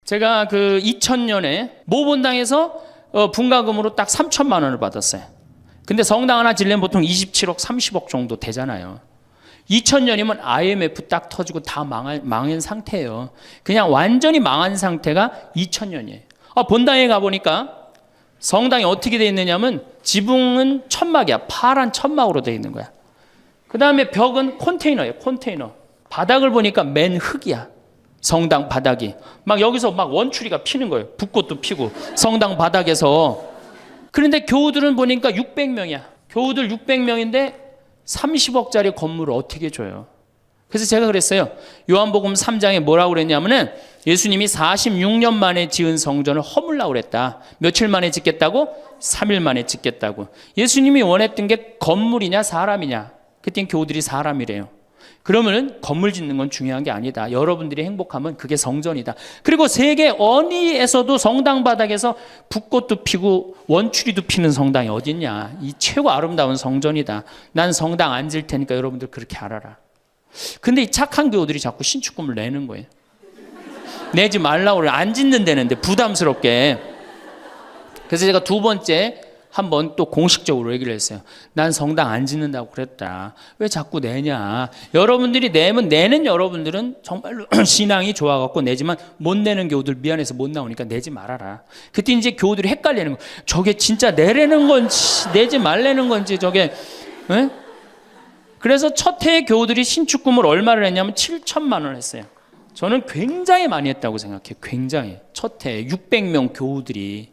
제가 그 2000년에 모본당에서 분과금으로 딱 3천만 원을 받았어요. 근데 성당 하나 지려면 보통 27억, 30억 정도 되잖아요. 2000년이면 IMF 딱 터지고 다 망한 상태예요. 그냥 완전히 망한 상태가 2000년이에요. 본당에 가보니까 성당이 어떻게 되어 있느냐면 지붕은 천막이야. 파란 천막으로 되어 있는 거야. 그 다음에 벽은 컨테이너예요. 컨테이너. 바닥을 보니까 맨 흙이야. 성당 바닥이. 막 여기서 막 원추리가 피는 거예요. 붓꽃도 피고 성당 바닥에서. 그런데 교우들은 보니까 600명이야. 교우들 600명인데 30억짜리 건물을 어떻게 줘요? 그래서 제가 그랬어요. 요한복음 3장에 뭐라고 그랬냐면은 예수님이 46년 만에 지은 성전을 허물라고 그랬다. 며칠 만에 짓겠다고? 3일 만에 짓겠다고. 예수님이 원했던 게 건물이냐 사람이냐? 그땐 교우들이 사람이래요. 그러면은 건물 짓는 건 중요한 게 아니다. 여러분들이 행복하면 그게 성전이다. 그리고 세계 어디에서도 성당 바닥에서 붓꽃도 피고 원추리도 피는 성당이 어딨냐. 이 최고 아름다운 성전이다. 난 성당 안 질 테니까 여러분들 그렇게 알아라. 근데 이 착한 교우들이 자꾸 신축금을 내는 거예요. 내지 말라고 그래. 안 짓는 데는데 부담스럽게. 그래서 제가 두 번째 한번 또 공식적으로 얘기를 했어요. 난 성당 안 짓는다고 그랬다. 왜 자꾸 내냐. 여러분들이 내면 내는 여러분들은 정말로 신앙이 좋아갖고 내지만 못 내는 교우들 미안해서 못 나오니까 내지 말아라. 그때 이제 교우들이 헷갈리는 거. 저게 진짜 내라는 건지 내지 말라는 건지 저게. 에? 그래서 첫 해에 교우들이 신축금을 얼마를 했냐면 7천만 원 했어요. 저는 굉장히 많이 했다고 생각해요. 굉장히. 첫 해에 600명 교우들이.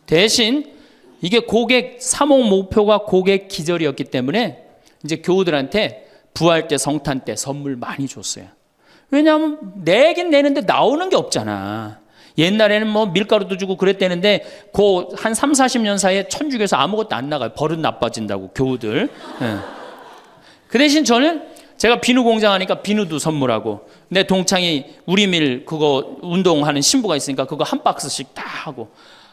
대신 이게 고객 3억 목표가 고객 기절이었기 때문에 이제 교우들한테 부활 때 성탄 때 선물 많이 줬어요. 왜냐하면 내긴 내는데 나오는 게 없잖아. 옛날에는 뭐 밀가루도 주고 그랬대는데 그 한 3, 40년 사이에 천주교에서 아무것도 안 나가요. 버릇 나빠진다고 교우들. 네. 그 대신 저는 제가 비누 공장 하니까 비누도 선물하고 내 동창이 우리밀 그거 운동하는 신부가 있으니까 그거 한 박스씩 다 하고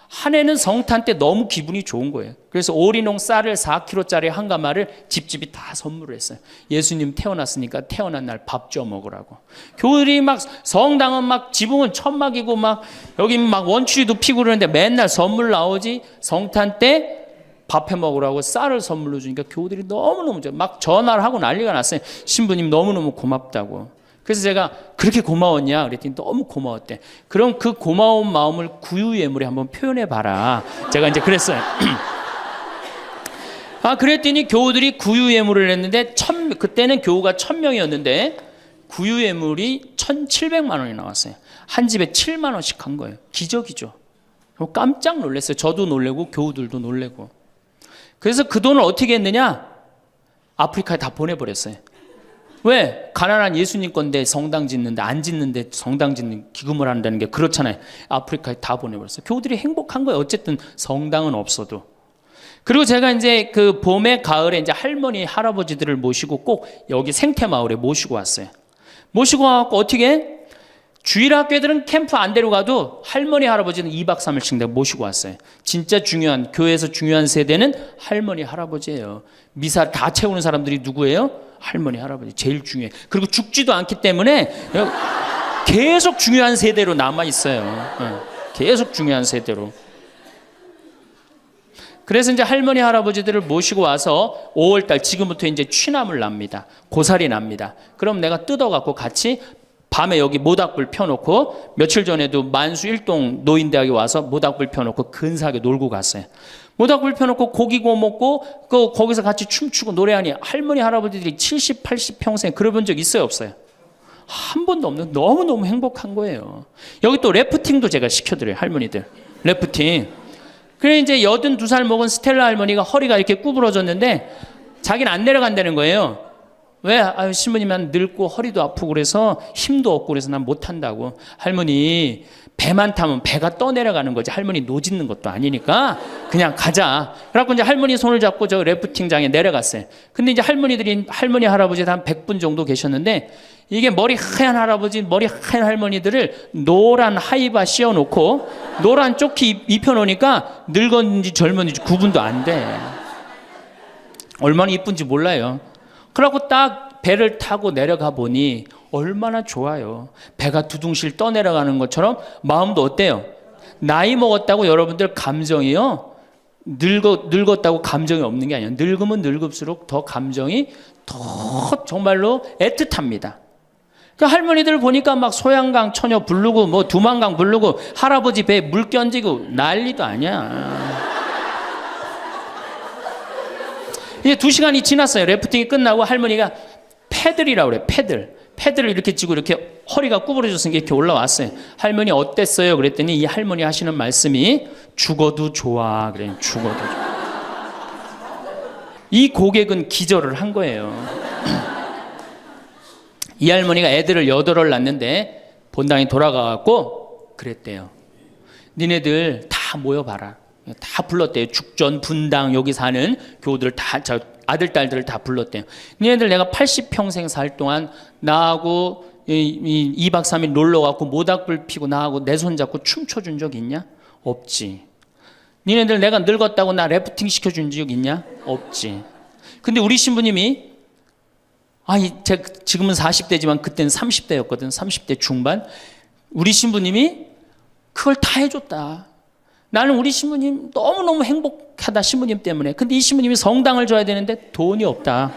한 해는 성탄 때 너무 기분이 좋은 거예요. 그래서 오리농 쌀을 4kg짜리 한 가마를 집집이 다 선물을 했어요. 예수님 태어났으니까 태어난 날 밥 줘 먹으라고. 교우들이 막 성당은 막 지붕은 천막이고 막 여기 막 원추리도 피고 그러는데 맨날 선물 나오지. 성탄 때 밥 해 먹으라고 쌀을 선물로 주니까 교우들이 너무너무 막 전화를 하고 난리가 났어요. 신부님 너무너무 고맙다고. 그래서 제가 그렇게 고마웠냐 그랬더니 너무 고마웠대. 그럼 그 고마운 마음을 구유예물에 한번 표현해 봐라. 제가 이제 그랬어요. 그랬더니 교우들이 구유예물을 했는데 그때는 교우가 1000명이었는데 구유예물이 1700만 원이 나왔어요. 한 집에 7만 원씩 한 거예요. 기적이죠. 깜짝 놀랐어요. 저도 놀래고 교우들도 놀래고. 그래서 그 돈을 어떻게 했느냐? 아프리카에 다 보내버렸어요. 왜? 가난한 예수님 건데 성당 짓는데 안 짓는데 성당 짓는 기금을 한다는 게 그렇잖아요. 아프리카에 다 보내버렸어요. 교우들이 행복한 거예요. 어쨌든 성당은 없어도. 그리고 제가 이제 그 봄에 가을에 이제 할머니 할아버지들을 모시고 꼭 여기 생태마을에 모시고 왔어요. 모시고 와갖고 어떻게? 주일학교들은 캠프 안 데려가도 할머니 할아버지는 2박 3일씩 내가 모시고 왔어요. 진짜 중요한 교회에서 중요한 세대는 할머니 할아버지예요. 미사 다 채우는 사람들이 누구예요? 할머니 할아버지 제일 중요해. 그리고 죽지도 않기 때문에 계속 중요한 세대로 남아 있어요. 계속 중요한 세대로. 그래서 이제 할머니 할아버지들을 모시고 와서 5월달 지금부터 이제 취나물 납니다. 고사리 납니다. 그럼 내가 뜯어갖고 같이 밤에 여기 모닥불 펴놓고 며칠 전에도 만수 일동 노인대학에 와서 모닥불 펴놓고 근사하게 놀고 갔어요. 모닥불 펴놓고 고기 구워 먹고 거기서 같이 춤추고 노래하니 할머니 할아버지들이 70, 80 평생 그래본 적 있어요 없어요? 한 번도 없는 너무너무 행복한 거예요. 여기 또 래프팅도 제가 시켜드려요. 할머니들 래프팅. 그래 이제 82살 먹은 스텔라 할머니가 허리가 이렇게 구부러졌는데 자기는 안 내려간다는 거예요. 왜? 신부님 난 늙고 허리도 아프고 그래서 힘도 없고 그래서 난 못한다고. 할머니 배만 타면 배가 떠내려가는 거지 할머니 노짓는 것도 아니니까 그냥 가자. 그래갖고 이제 할머니 손을 잡고 저 래프팅장에 내려갔어요. 근데 이제 할머니 할아버지 한 100분 정도 계셨는데 이게 머리 하얀 할아버지 머리 하얀 할머니들을 노란 하이바 씌워놓고 노란 조끼 입혀놓으니까 늙었는지 젊었는지 구분도 안 돼. 얼마나 이쁜지 몰라요. 그러고 딱 배를 타고 내려가 보니 얼마나 좋아요. 배가 두둥실 떠내려가는 것처럼 마음도 어때요? 나이 먹었다고 여러분들 감정이요, 늙었다고 감정이 없는 게 아니에요. 늙으면 늙을수록 더 감정이 더 정말로 애틋합니다. 그러니까 할머니들 보니까 막 소양강 처녀 부르고 뭐 두만강 부르고 할아버지 배에 물 끼얹고 난리도 아니야. 이제 2시간이 지났어요. 래프팅이 끝나고 할머니가 패들이라고 그래. 패들을 이렇게 쥐고 이렇게 허리가 구부러졌으니까 이렇게 올라왔어요. 할머니 어땠어요? 그랬더니 이 할머니 하시는 말씀이 죽어도 좋아. 그래. 죽어도 좋아. 이 고객은 기절을 한 거예요. 이 할머니가 애들을 8을 낳는데 본당에 돌아가갖고 그랬대요. 니네들 다 모여봐라. 다 불렀대요. 죽전, 분당, 여기 사는 교우들 다, 아들, 딸들을 다 불렀대요. 니네들 내가 80평생 살 동안 나하고 2박 3일 놀러 가고 모닥불 피고 나하고 내 손 잡고 춤춰준 적 있냐? 없지. 니네들 내가 늙었다고 나 래프팅 시켜준 적 있냐? 없지. 근데 우리 신부님이 제가 지금은 40대지만 그때는 30대였거든. 30대 중반. 우리 신부님이 그걸 다 해줬다. 나는 우리 신부님 너무너무 행복하다, 신부님 때문에. 근데 이 신부님이 성당을 줘야 되는데 돈이 없다.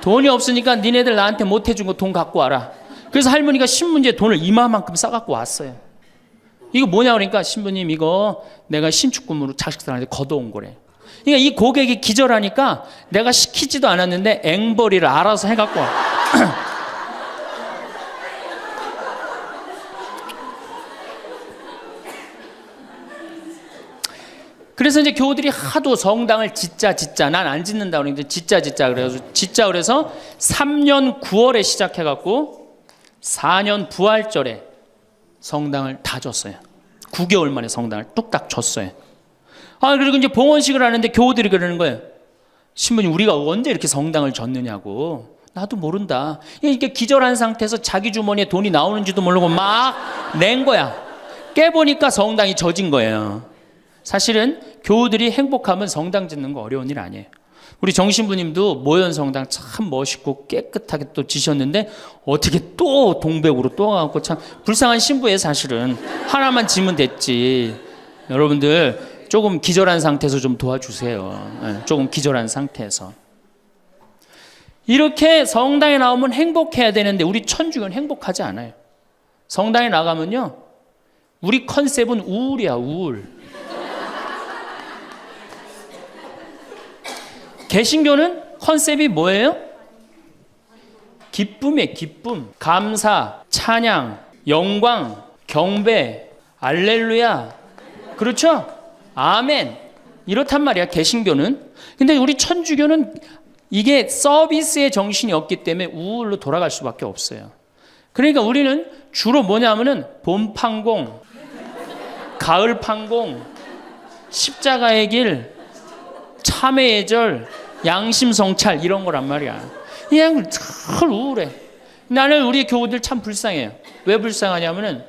돈이 없으니까 니네들 나한테 못 해준 거 돈 갖고 와라. 그래서 할머니가 신문지에 돈을 이만큼 싸갖고 왔어요. 이거 뭐냐 그러니까 신부님 이거 내가 신축금으로 자식들한테 걷어온 거래. 그러니까 이 고객이 기절하니까 내가 시키지도 않았는데 앵벌이를 알아서 해갖고 와. 그래서 이제 교우들이 하도 성당을 짓자 난 안 짓는다 그러는데 짓자 그래서 3년 9월에 시작해갖고 4년 부활절에 성당을 다 줬어요. 9개월 만에 성당을 뚝딱 줬어요. 그리고 이제 봉헌식을 하는데 교우들이 그러는 거예요. 신부님 우리가 언제 이렇게 성당을 줬느냐고. 나도 모른다. 이렇게 기절한 상태에서 자기 주머니에 돈이 나오는지도 모르고 막 낸 거야. 깨보니까 성당이 젖은 거예요. 사실은 교우들이 행복하면 성당 짓는 거 어려운 일 아니에요. 우리 정신부님도 모현 성당 참 멋있고 깨끗하게 또 지셨는데 어떻게 또 동백으로 또 가고 참 불쌍한 신부예요. 사실은 하나만 지면 됐지. 여러분들 조금 기절한 상태에서 좀 도와주세요. 조금 기절한 상태에서. 이렇게 성당에 나오면 행복해야 되는데 우리 천주교는 행복하지 않아요. 성당에 나가면요 우리 컨셉은 우울이야. 우울. 개신교는 컨셉이 뭐예요? 기쁨이에요. 기쁨, 감사, 찬양, 영광, 경배, 알렐루야. 그렇죠? 아멘. 이렇단 말이야 개신교는. 근데 우리 천주교는 이게 서비스의 정신이 없기 때문에 우울로 돌아갈 수밖에 없어요. 그러니까 우리는 주로 뭐냐면은 봄 판공, 가을 판공, 십자가의 길, 참회의 절, 양심 성찰 이런 거란 말이야. 그냥 늘 우울해. 나는 우리 교우들 참 불쌍해요. 왜 불쌍하냐면은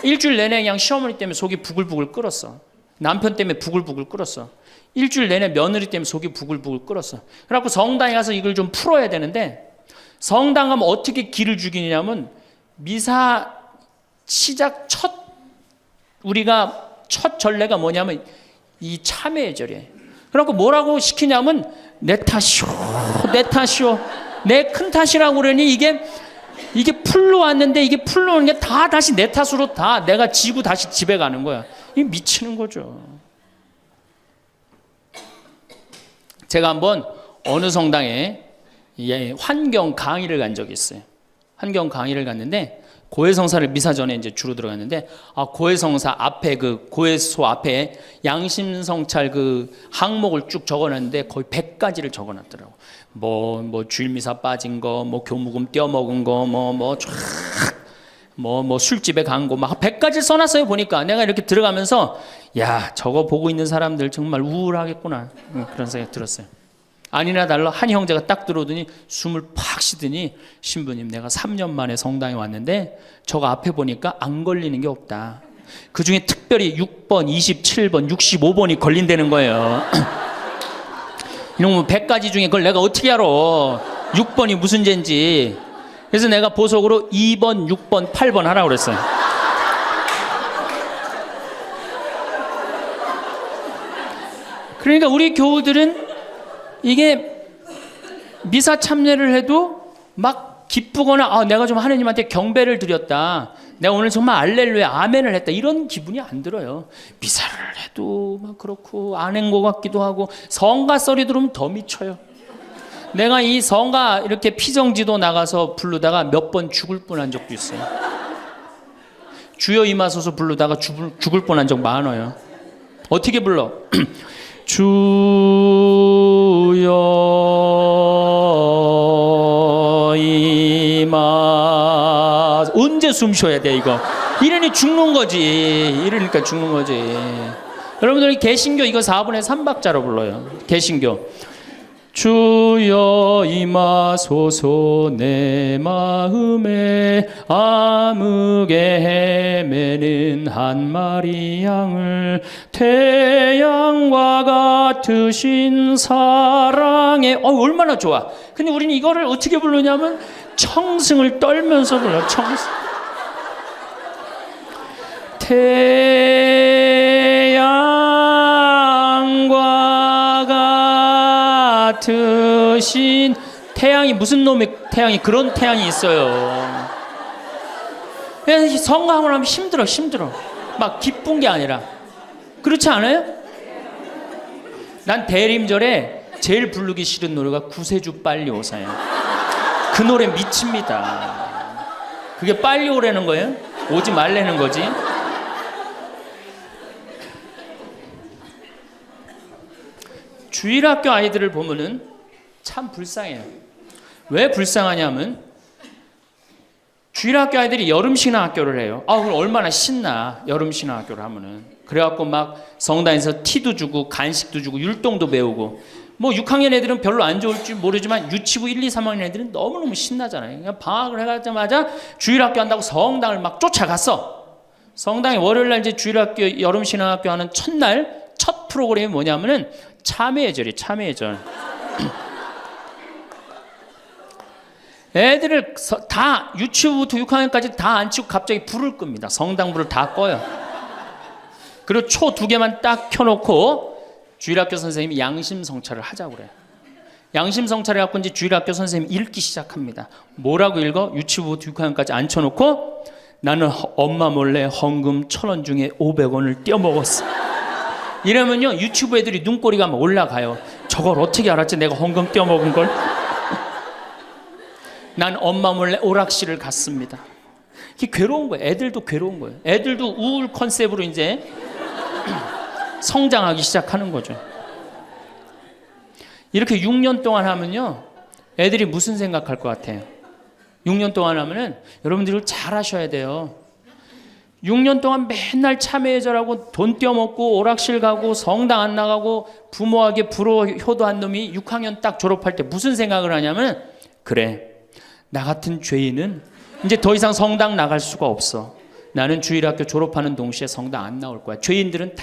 일주일 내내 그냥 시어머니 때문에 속이 부글부글 끓었어. 남편 때문에 부글부글 끓었어. 일주일 내내 며느리 때문에 속이 부글부글 끓었어. 그래갖고 성당에 가서 이걸 좀 풀어야 되는데 성당 가면 어떻게 기를 죽이냐면 미사 시작 우리가 첫 전례가 뭐냐면 이 참회의 절이에요. 그래갖고 뭐라고 시키냐면 내 탓이오, 내 큰 탓이라고 그러니 이게 풀로 왔는데 이게 풀로 오는 게 다 다시 내 탓으로 다 내가 지고 다시 집에 가는 거야. 이게 미치는 거죠. 제가 한번 어느 성당에 환경 강의를 간 적이 있어요. 환경 강의를 갔는데 고해성사를 미사 전에 이제 주로 들어갔는데 고해성사 앞에 그 고해소 앞에 양심성찰 그 항목을 쭉 적어놨는데 거의 100가지를 적어놨더라고. 뭐 주일미사 빠진 거, 뭐 교무금 떼어먹은 거, 뭐 술집에 간 거 막 100가지 써놨어요. 보니까 내가 이렇게 들어가면서 야 저거 보고 있는 사람들 정말 우울하겠구나 그런 생각이 들었어요. 아니나 달라 한 형제가 딱 들어오더니 숨을 팍 쉬더니 신부님 내가 3년 만에 성당에 왔는데 저거 앞에 보니까 안 걸리는 게 없다. 그중에 특별히 6번, 27번, 65번이 걸린다는 거예요. 이놈 100가지 중에 그걸 내가 어떻게 알아. 6번이 무슨 죄인지. 그래서 내가 보석으로 2번, 6번, 8번 하라고 그랬어요. 그러니까 우리 교우들은 이게 미사 참여를 해도 막 기쁘거나 내가 좀 하느님한테 경배를 드렸다, 내가 오늘 정말 알렐루야 아멘을 했다, 이런 기분이 안 들어요. 미사를 해도 막 그렇고 안 한 것 같기도 하고, 성가 소리 들으면 더 미쳐요. 내가 이 성가 이렇게 피정지도 나가서 부르다가 몇 번 죽을 뻔한 적도 있어요. 주여 임하소서 부르다가 죽을 뻔한 적 많아요. 어떻게 불러? 주여 임하. 언제 숨 쉬어야 돼 이거? 이러니 죽는 거지. 이러니까 죽는 거지. 여러분들 개신교 이거 4분의 3박자로 불러요. 개신교. 주여 임하소서 내 마음에 암흑에 헤매는 한 마리 양을 태양과 같으신 사랑에. 얼마나 좋아. 근데 우리는 이거를 어떻게 부르냐면 청승을 떨면서 불러. 청승. 태양과 같으신. 태양이 무슨 놈의 태양이, 그런 태양이 있어요. 그래서 성가함을 하면 힘들어. 막 기쁜 게 아니라. 그렇지 않아요? 난 대림절에 제일 부르기 싫은 노래가 구세주 빨리 오사요. 그 노래 미칩니다. 그게 빨리 오라는 거예요? 오지 말라는 거지. 주일학교 아이들을 보면은 참 불쌍해요. 왜 불쌍하냐면 주일학교 아이들이 여름신앙학교를 해요. 그럼 얼마나 신나, 여름신앙학교를 하면은. 그래갖고 막 성당에서 티도 주고 간식도 주고 율동도 배우고. 뭐 6학년 애들은 별로 안 좋을지 모르지만 유치부 1, 2, 3학년 애들은 너무너무 신나잖아요. 그냥 방학을 해가자마자 주일학교 한다고 성당을 막 쫓아갔어. 성당에 월요일날 이제 주일학교 여름신앙학교 하는 첫날 첫 프로그램이 뭐냐면은 참회절이에요. 참회절. 애들을 다 유치부부터 6학년까지 다 앉히고 갑자기 불을 끕니다. 성당불을 다 꺼요. 그리고 초 2개만 딱 켜놓고 주일학교 선생님이 양심성찰을 하자고 그래요. 양심성찰을 갖고 이제 주일학교 선생님이 읽기 시작합니다. 뭐라고 읽어? 유치부부터 6학년까지 앉혀놓고 나는 엄마 몰래 헌금 1,000원 중에 500원을 떼어먹었어. 이러면요 유치부 애들이 눈꼬리가 막 올라가요. 저걸 어떻게 알았지, 내가 헌금 떼어먹은 걸? 난 엄마 몰래 오락실을 갔습니다. 이게 괴로운 거예요. 애들도 괴로운 거예요. 애들도 우울 컨셉으로 이제 성장하기 시작하는 거죠. 이렇게 6년 동안 하면요 애들이 무슨 생각할 것 같아요? 6년 동안 하면은 여러분들이 잘 하셔야 돼요. 6년 동안 맨날 참회절하고 돈 떼어먹고 오락실 가고 성당 안 나가고 부모에게 불호 효도한 놈이 6학년 딱 졸업할 때 무슨 생각을 하냐면, 그래 나 같은 죄인은 이제 더 이상 성당 나갈 수가 없어. 나는 주일학교 졸업하는 동시에 성당 안 나올 거야. 죄인들은 다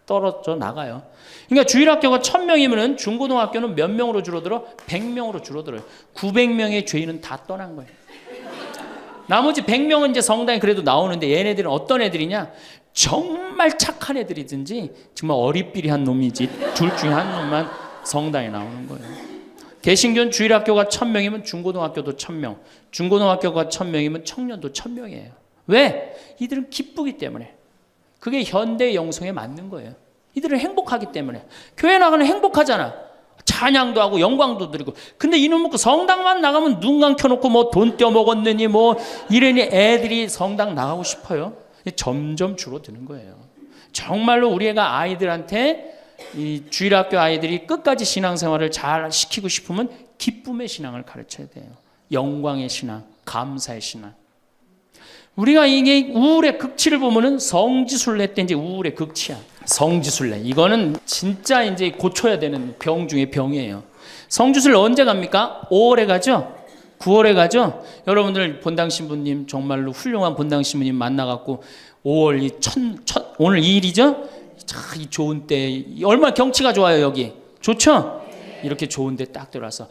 떨어져 나가요. 그러니까 주일학교가 1,000명이면 중고등학교는 몇 명으로 줄어들어? 100명으로 줄어들어요. 900명의 죄인은 다 떠난 거예요. 나머지 100명은 이제 성당에 그래도 나오는데, 얘네들은 어떤 애들이냐? 정말 착한 애들이든지 정말 어리삐리한 놈이지 둘 중에 한 놈만 성당에 나오는 거예요. 개신교는 주일학교가 1,000명이면 중고등학교도 1,000명, 중고등학교가 1,000명이면 청년도 1,000명이에요. 왜? 이들은 기쁘기 때문에. 그게 현대 영성에 맞는 거예요. 이들은 행복하기 때문에. 교회 나가는 행복하잖아. 찬양도 하고 영광도 드리고. 근데 이놈 먹고 성당만 나가면 눈 감켜놓고 뭐 돈 떼어먹었느니 뭐 이러니 애들이 성당 나가고 싶어요. 점점 줄어드는 거예요. 정말로 우리 애가 아이들한테, 이 주일학교 아이들이 끝까지 신앙생활을 잘 시키고 싶으면 기쁨의 신앙을 가르쳐야 돼요. 영광의 신앙, 감사의 신앙. 우리가 이게 우울의 극치를 보면은 성지순례 때 이제 우울의 극치야. 성지순례. 이거는 진짜 이제 고쳐야 되는 병 중에 병이에요. 성지순례 언제 갑니까? 5월에 가죠? 9월에 가죠? 여러분들 본당 신부님 정말로 훌륭한 본당 신부님 만나갖고 5월 오늘 2일이죠? 참 이 좋은 때, 얼마나 경치가 좋아요 여기. 좋죠? 이렇게 좋은 데 딱 들어와서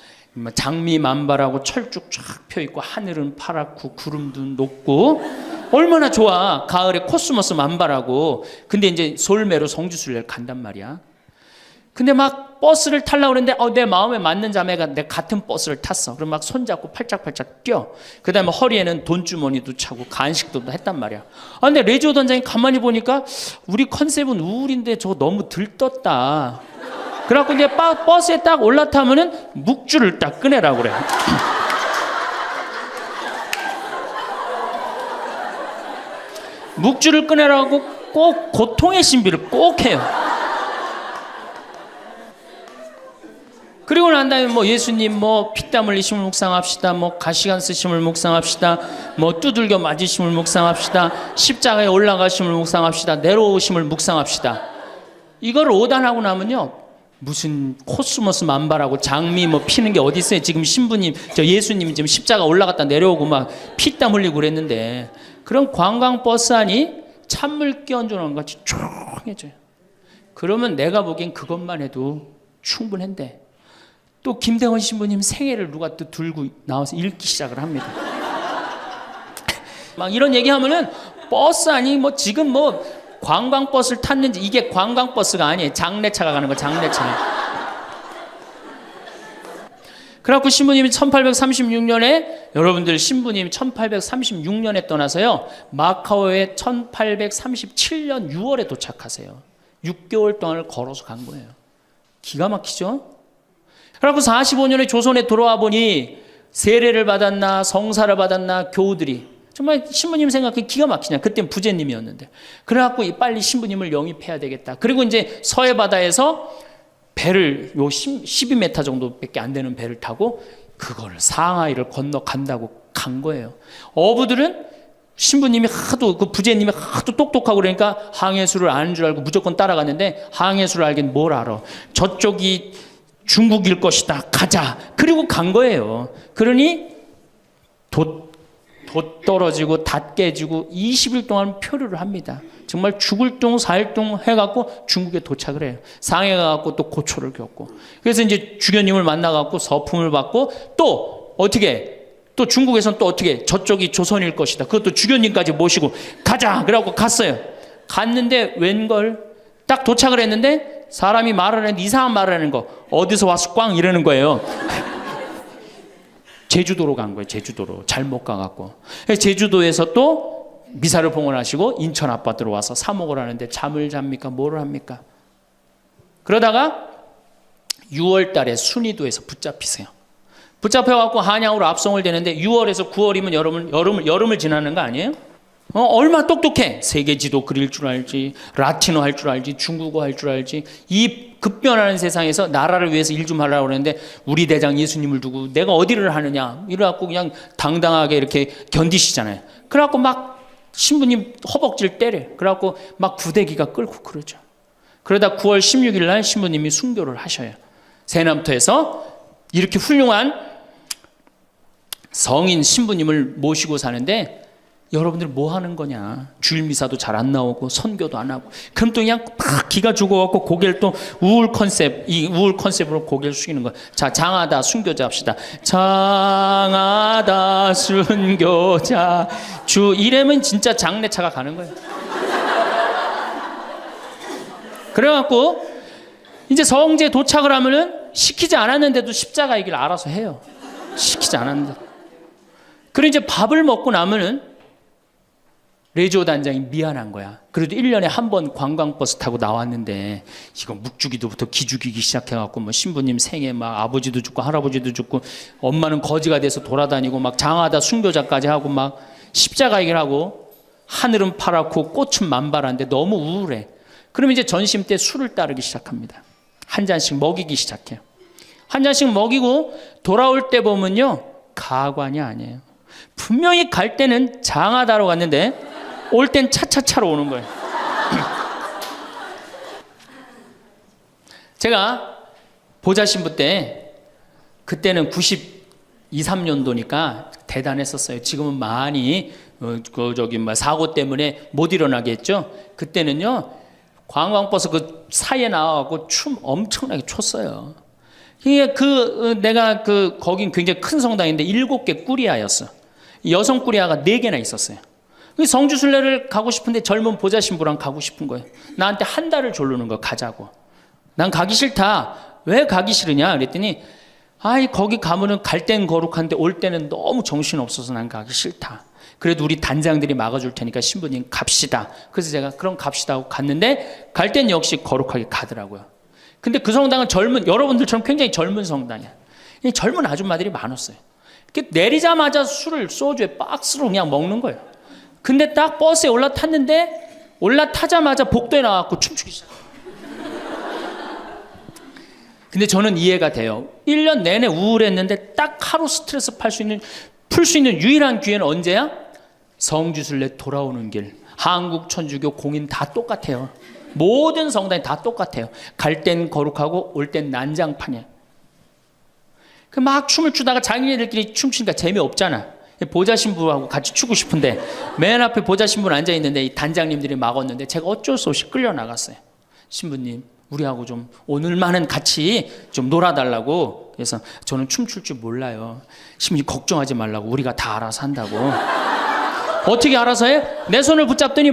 장미 만발하고 철쭉 쫙 펴있고 하늘은 파랗고 구름도 높고 얼마나 좋아. 가을에 코스모스 만발하고. 근데 이제 솔매로 성지순례를 간단 말이야. 근데 막 버스를 타려고 그러는데 내 마음에 맞는 자매가 내 같은 버스를 탔어. 그럼 막 손잡고 팔짝팔짝 뛰어. 그 다음에 허리에는 돈주머니도 차고 간식도 했단 말이야. 근데 레지오 단장이 가만히 보니까 우리 컨셉은 우울인데 저거 너무 들떴다. 그래갖고 이제 버스에 딱 올라타면은 묵주를 딱 꺼내라고 그래. 묵주를 꺼내라고 꼭 고통의 신비를 꼭 해요. 그리고 난 다음에 뭐 예수님 뭐 피땀 흘리심을 묵상합시다. 뭐 가시관 쓰심을 묵상합시다. 뭐 두들겨 맞으심을 묵상합시다. 십자가에 올라가심을 묵상합시다. 내려오심을 묵상합시다. 이걸 오단하고 나면요. 무슨 코스모스 만발하고 장미 뭐 피는 게 어디 있어요. 지금 신부님, 저 예수님이 지금 십자가 올라갔다 내려오고 막 피땀 흘리고 그랬는데 그런 관광버스 안이 찬물 끼얹어 놓은 것 같이 조용해져요. 그러면 내가 보기엔 그것만 해도 충분한데 또 김대원 신부님 생애를 누가 또 들고 나와서 읽기 시작을 합니다. 막 이런 얘기하면은 버스 안이 뭐 지금 뭐 관광버스를 탔는지 이게 관광버스가 아니에요. 장례차가 가는 거 장례차. 그래갖고 신부님이 1836년에 여러분들 신부님이 1836년에 떠나서요. 마카오에 1837년 6월에 도착하세요. 6개월 동안을 걸어서 간 거예요. 기가 막히죠? 그래갖고 45년에 조선에 돌아와 보니 세례를 받았나 성사를 받았나 교우들이 정말 신부님 생각해 기가 막히냐. 그땐 부제님이었는데. 그래갖고 빨리 신부님을 영입해야 되겠다. 그리고 이제 서해 바다에서 배를 요 12m 정도밖에 안 되는 배를 타고 그거를 상하이를 건너간다고 간 거예요. 어부들은 신부님이 하도 그 부제님이 하도 똑똑하고 그러니까 항해수를 아는 줄 알고 무조건 따라갔는데 항해수를 알긴 뭘 알아. 저쪽이 중국일 것이다. 가자. 그리고 간 거예요. 그러니 돛 떨어지고 닷 깨지고 20일 동안 표류를 합니다. 정말 죽을 둥 살 둥 해갖고 중국에 도착을 해요. 상해 가갖고 또 고초를 겪고. 그래서 이제 주교님을 만나갖고 서품을 받고 또 어떻게 또 중국에서는 또 어떻게 저쪽이 조선일 것이다. 그것도 주교님까지 모시고 가자. 그래갖고 갔어요. 갔는데 웬걸 딱 도착을 했는데 사람이 말을 하는데 이상한 말을 하는 거. 어디서 와서 꽝 이러는 거예요. 제주도로 간 거예요. 제주도로. 잘못 가갖고. 제주도에서 또 미사를 봉헌하시고 인천 아파트로 와서 사목을 하는데 잠을 잡니까? 뭐를 합니까? 그러다가 6월 달에 순이도에서 붙잡히세요. 붙잡혀갖고 한양으로 압송을 되는데 6월에서 9월이면 여름을 지나는 거 아니에요? 얼마 똑똑해. 세계 지도 그릴 줄 알지, 라틴어 할 줄 알지, 중국어 할 줄 알지. 이 급변하는 세상에서 나라를 위해서 일 좀 하려고 그러는데 우리 대장 예수님을 두고 내가 어디를 하느냐 이래갖고 그냥 당당하게 이렇게 견디시잖아요. 그래갖고 막 신부님 허벅지를 때려. 그래갖고 막 구데기가 끓고 그러죠. 그러다 9월 16일 날 신부님이 순교를 하셔요. 세남터에서 이렇게 훌륭한 성인 신부님을 모시고 사는데 여러분들 뭐 하는 거냐. 주일 미사도 잘 안 나오고 선교도 안 하고. 그럼 또 그냥 막 기가 죽어갖고 고개를 또 우울 컨셉으로 고개를 숙이는 거야. 자, 장하다 순교자 합시다. 장하다 순교자 주 이래면 진짜 장례차가 가는 거예요. 그래갖고 이제 성지에 도착을 하면은 시키지 않았는데도 십자가 얘기를 알아서 해요. 시키지 않았는데. 그리고 이제 밥을 먹고 나면은 레지오 단장이 미안한 거야. 그래도 1년에 한 번 관광버스 타고 나왔는데 이거 묵주기도부터 기죽이기 시작해갖고 뭐 신부님 생에 막 아버지도 죽고 할아버지도 죽고 엄마는 거지가 돼서 돌아다니고 막 장하다 순교자까지 하고 막 십자가 얘기를 하고 하늘은 파랗고 꽃은 만발한데 너무 우울해. 그러면 이제 전심 때 술을 따르기 시작합니다. 한 잔씩 먹이기 시작해요. 한 잔씩 먹이고 돌아올 때 보면요. 가관이 아니에요. 분명히 갈 때는 장하다로 갔는데 올 땐 차차차로 오는 거예요. 제가 보좌 신부 때 그때는 92, 3년도니까 대단했었어요. 지금은 많이 사고 때문에 못 일어나게 했죠. 그때는요. 관광버스 그 사이에 나와갖고 춤 엄청나게 췄어요. 내가 거긴 굉장히 큰 성당인데 7개 꾸리아였어. 여성 꾸리아가 4개나 있었어요. 성주순례를 가고 싶은데 젊은 보좌 신부랑 가고 싶은 거예요. 나한테 한 달을 조르는 거 가자고. 난 가기 싫다. 왜 가기 싫으냐 그랬더니 거기 가면은 갈 땐 거룩한데 올 때는 너무 정신없어서 난 가기 싫다. 그래도 우리 단장들이 막아줄 테니까 신부님 갑시다. 그래서 제가 그럼 갑시다 하고 갔는데 갈 땐 역시 거룩하게 가더라고요. 근데 그 성당은 여러분들처럼 굉장히 젊은 성당이야. 젊은 아줌마들이 많았어요. 내리자마자 술을 소주에 박스로 그냥 먹는 거예요. 근데 딱 버스에 올라타자마자 복도에 나와서 춤추기 시작해요. 근데 저는 이해가 돼요. 1년 내내 우울했는데 딱 하루 스트레스 풀 수 있는 유일한 기회는 언제야? 성주순례 돌아오는 길. 한국 천주교 공인 다 똑같아요. 모든 성당이 다 똑같아요. 갈 땐 거룩하고 올 땐 난장판이에요. 막 춤을 추다가 자기네들끼리 춤추니까 재미없잖아. 보좌 신부하고 같이 추고 싶은데 맨 앞에 보좌 신부는 앉아있는데 이 단장님들이 막았는데 제가 어쩔 수 없이 끌려나갔어요. 신부님 우리하고 좀 오늘만은 같이 좀 놀아달라고. 그래서 저는 춤출 줄 몰라요. 신부님 걱정하지 말라고. 우리가 다 알아서 한다고. 어떻게 알아서 해? 내 손을 붙잡더니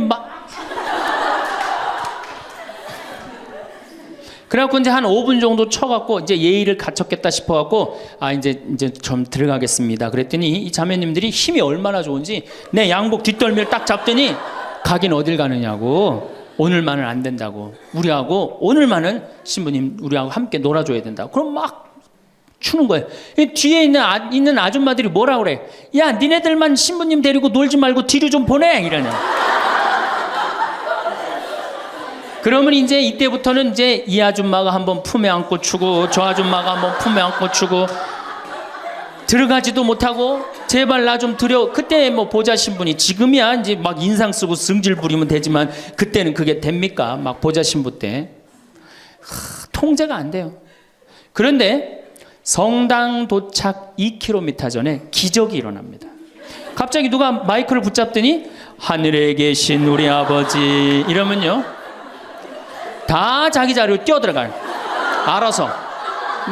그래갖고 이제 한 5분 정도 쳐갖고 이제 예의를 갖췄겠다 싶어갖고 이제 좀 들어가겠습니다. 그랬더니 이 자매님들이 힘이 얼마나 좋은지 내 양복 뒷덜미를 딱 잡더니 가긴 어딜 가느냐고. 오늘만은 안 된다고. 우리하고 오늘만은 신부님 우리하고 함께 놀아줘야 된다고. 그럼 막 추는 거예요. 뒤에 있는 아줌마들이 뭐라 그래? 야 니네들만 신부님 데리고 놀지 말고 뒤로 좀 보내 이러냐. 그러면 이제 이때부터는 이제 이 아줌마가 한번 품에 안고 추고 저 아줌마가 한번 품에 안고 추고 들어가지도 못하고 제발 나 좀 들여. 그때 뭐 보좌 신부니 지금이야 이제 막 인상 쓰고 승질 부리면 되지만 그때는 그게 됩니까? 막 보좌 신부 때 통제가 안 돼요. 그런데 성당 도착 2km 전에 기적이 일어납니다. 갑자기 누가 마이크를 붙잡더니 하늘에 계신 우리 아버지 이러면요 다 자기 자리로 뛰어들어가요. 알아서.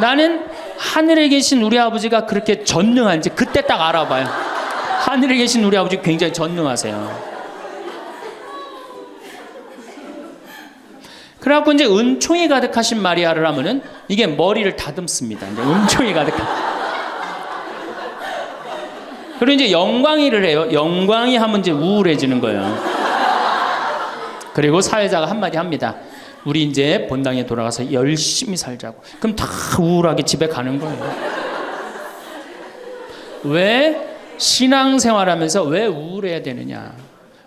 나는 하늘에 계신 우리 아버지가 그렇게 전능한지 그때 딱 알아봐요. 하늘에 계신 우리 아버지 굉장히 전능하세요. 그래갖고 이제 은총이 가득하신 마리아를 하면은 이게 머리를 다듬습니다. 이제 은총이 그리고 이제 영광이를 해요. 영광이 하면 이제 우울해지는 거예요. 그리고 사회자가 한마디 합니다. 우리 이제 본당에 돌아가서 열심히 살자고. 그럼 다 우울하게 집에 가는 거예요. 왜 신앙생활하면서 왜 우울해야 되느냐?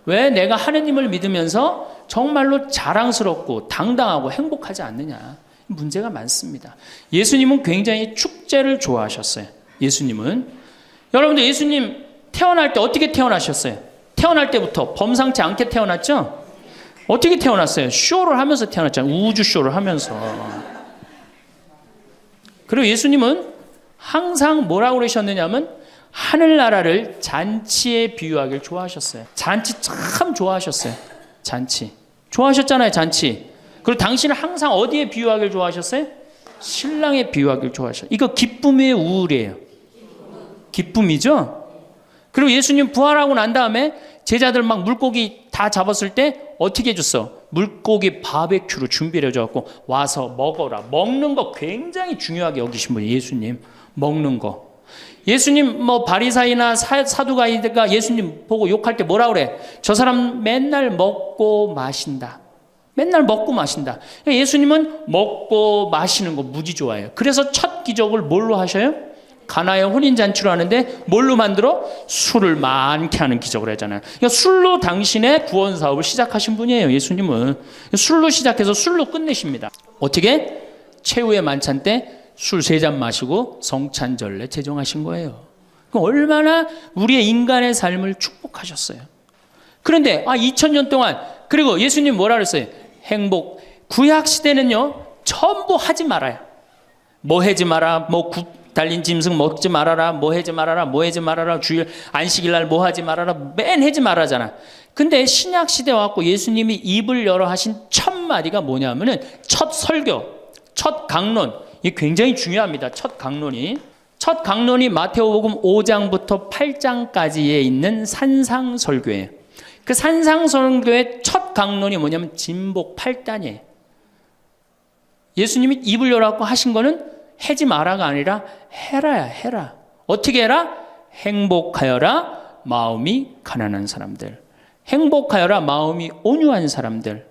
왜 내가 하느님을 믿으면서 정말로 자랑스럽고 당당하고 행복하지 않느냐? 문제가 많습니다. 예수님은 굉장히 축제를 좋아하셨어요. 여러분들 예수님 태어날 때 어떻게 태어나셨어요? 태어날 때부터 범상치 않게 태어났죠? 어떻게 태어났어요? 쇼를 하면서 태어났잖아요. 우주 쇼를 하면서. 그리고 예수님은 항상 뭐라고 그러셨느냐면 하늘나라를 잔치에 비유하길 좋아하셨어요. 잔치 참 좋아하셨어요. 잔치. 좋아하셨잖아요, 잔치. 그리고 당신은 항상 어디에 비유하길 좋아하셨어요? 신랑에 비유하길 좋아하셨어요. 이거 기쁨이에요, 우울이에요? 기쁨이죠? 그리고 예수님 부활하고 난 다음에 제자들 막 물고기 다 잡았을 때 어떻게 해줬어? 물고기 바베큐로 준비를 해줘갖고 와서 먹어라. 먹는 거 굉장히 중요하게 여기신 분이에요. 예수님 먹는 거. 예수님 뭐 바리사이나 사두가이가 예수님 보고 욕할 때 뭐라 그래? 저 사람 맨날 먹고 마신다. 맨날 먹고 마신다. 예수님은 먹고 마시는 거 무지 좋아해요. 그래서 첫 기적을 뭘로 하셔요? 가나의 혼인잔치로 하는데 뭘로 만들어? 술을 많게 하는 기적을 하잖아요. 그러니까 술로 당신의 구원 사업을 시작하신 분이에요. 예수님은 술로 시작해서 술로 끝내십니다. 어떻게? 최후의 만찬 때 술 3잔 마시고 성찬전례 제정하신 거예요. 그럼 얼마나 우리의 인간의 삶을 축복하셨어요. 그런데 2000년 동안 그리고 예수님 뭐라 그랬어요? 행복. 구약 시대는요 전부 하지 말아요. 뭐 하지 마라, 뭐 달린 짐승 먹지 말아라, 뭐 하지 말아라, 뭐 하지 말아라, 주일 안식일날 뭐 하지 말아라, 맨 하지 말아잖아. 근데 신약 시대 와갖고 예수님이 입을 열어 하신 첫 마디가 뭐냐면은 첫 설교, 첫 강론, 이게 굉장히 중요합니다. 첫 강론이. 첫 강론이 마테오복음 5장부터 8장까지에 있는 산상설교예요. 그 산상설교의 첫 강론이 뭐냐면 진복 8단이에요. 예수님이 입을 열어갖고 하신 거는 해지 마라가 아니라 해라야, 해라. 어떻게 해라? 행복하여라 마음이 가난한 사람들, 행복하여라 마음이 온유한 사람들,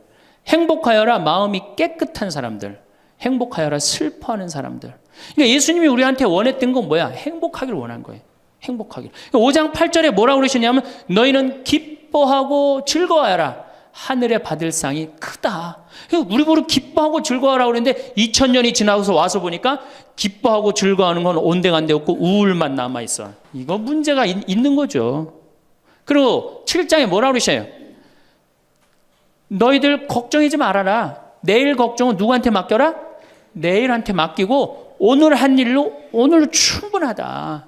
행복하여라 마음이 깨끗한 사람들, 행복하여라 슬퍼하는 사람들. 그러니까 예수님이 우리한테 원했던 건 뭐야? 행복하기를 원한 거예요. 행복하기를. 5장 8절에 뭐라고 그러시냐면 너희는 기뻐하고 즐거워하라. 하늘에 받을 상이 크다. 우리 보고 기뻐하고 즐거워하라고 그랬는데 2000년이 지나서 와서 보니까 기뻐하고 즐거워하는 건 온데간데 없고 우울만 남아있어. 이거 문제가 있는 거죠. 그리고 7장에 뭐라고 그러셔요? 너희들 걱정하지 말아라. 내일 걱정은 누구한테 맡겨라? 내일한테 맡기고 오늘 한 일로 오늘 충분하다.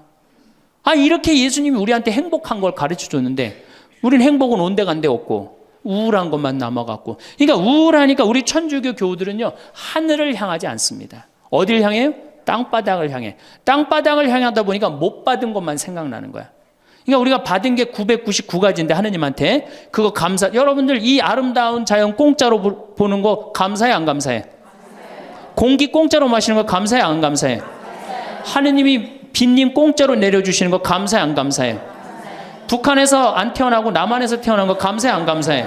이렇게 예수님이 우리한테 행복한 걸 가르쳐 줬는데 우리는 행복은 온데간데 없고 우울한 것만 남아갖고. 그러니까 우울하니까 우리 천주교 교우들은요 하늘을 향하지 않습니다. 어딜 향해요? 땅바닥을 향해. 땅바닥을 향하다 보니까 못 받은 것만 생각나는 거야. 그러니까 우리가 받은 게 999가지인데 하느님한테 그거 감사. 여러분들 이 아름다운 자연 공짜로 보는 거 감사해 안 감사해? 공기 공짜로 마시는 거 감사해 안 감사해? 하느님이 빈님 공짜로 내려주시는 거 감사해 안 감사해? 북한에서 안 태어나고 남한에서 태어난 거 감사해 안 감사해?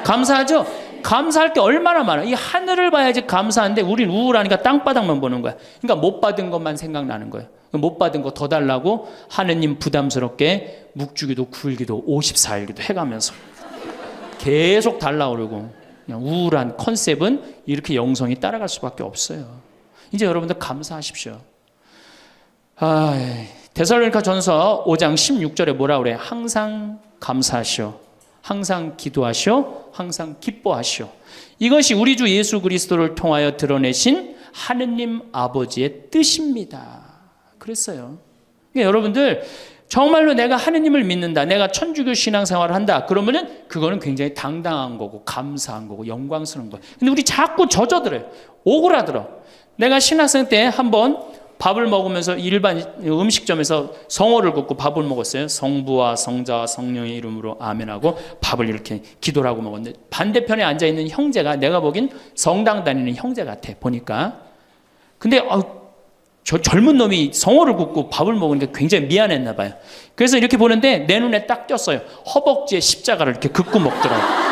감사하죠? 감사할 게 얼마나 많아. 이 하늘을 봐야지 감사한데 우린 우울하니까 땅바닥만 보는 거야. 그러니까 못 받은 것만 생각나는 거예요. 못 받은 거 더 달라고 하느님 부담스럽게 묵주기도 9일기도 54일기도 해가면서 계속 달라고 그러고. 그냥 우울한 컨셉은 이렇게 영성이 따라갈 수밖에 없어요. 이제 여러분들 감사하십시오. 데살로니가 전서 5장 16절에 뭐라 그래? 항상 감사하시오. 항상 기도하시오. 항상 기뻐하시오. 이것이 우리 주 예수 그리스도를 통하여 드러내신 하느님 아버지의 뜻입니다. 그랬어요. 그러니까 여러분들 정말로 내가 하느님을 믿는다. 내가 천주교 신앙생활을 한다. 그러면은 그거는 굉장히 당당한 거고 감사한 거고 영광스러운 거예요. 근데 우리 자꾸 젖어들어요. 오그라들어. 내가 신학생 때 한번 밥을 먹으면서 일반 음식점에서 성호를 긋고 밥을 먹었어요. 성부와 성자와 성령의 이름으로 아멘하고 밥을 이렇게 기도를 하고 먹었는데 반대편에 앉아있는 형제가 내가 보긴 성당 다니는 형제 같아 보니까. 근데 저 젊은 놈이 성호를 긋고 밥을 먹으니까 굉장히 미안했나 봐요. 그래서 이렇게 보는데 내 눈에 딱 띄었어요. 허벅지에 십자가를 이렇게 긋고 먹더라고요.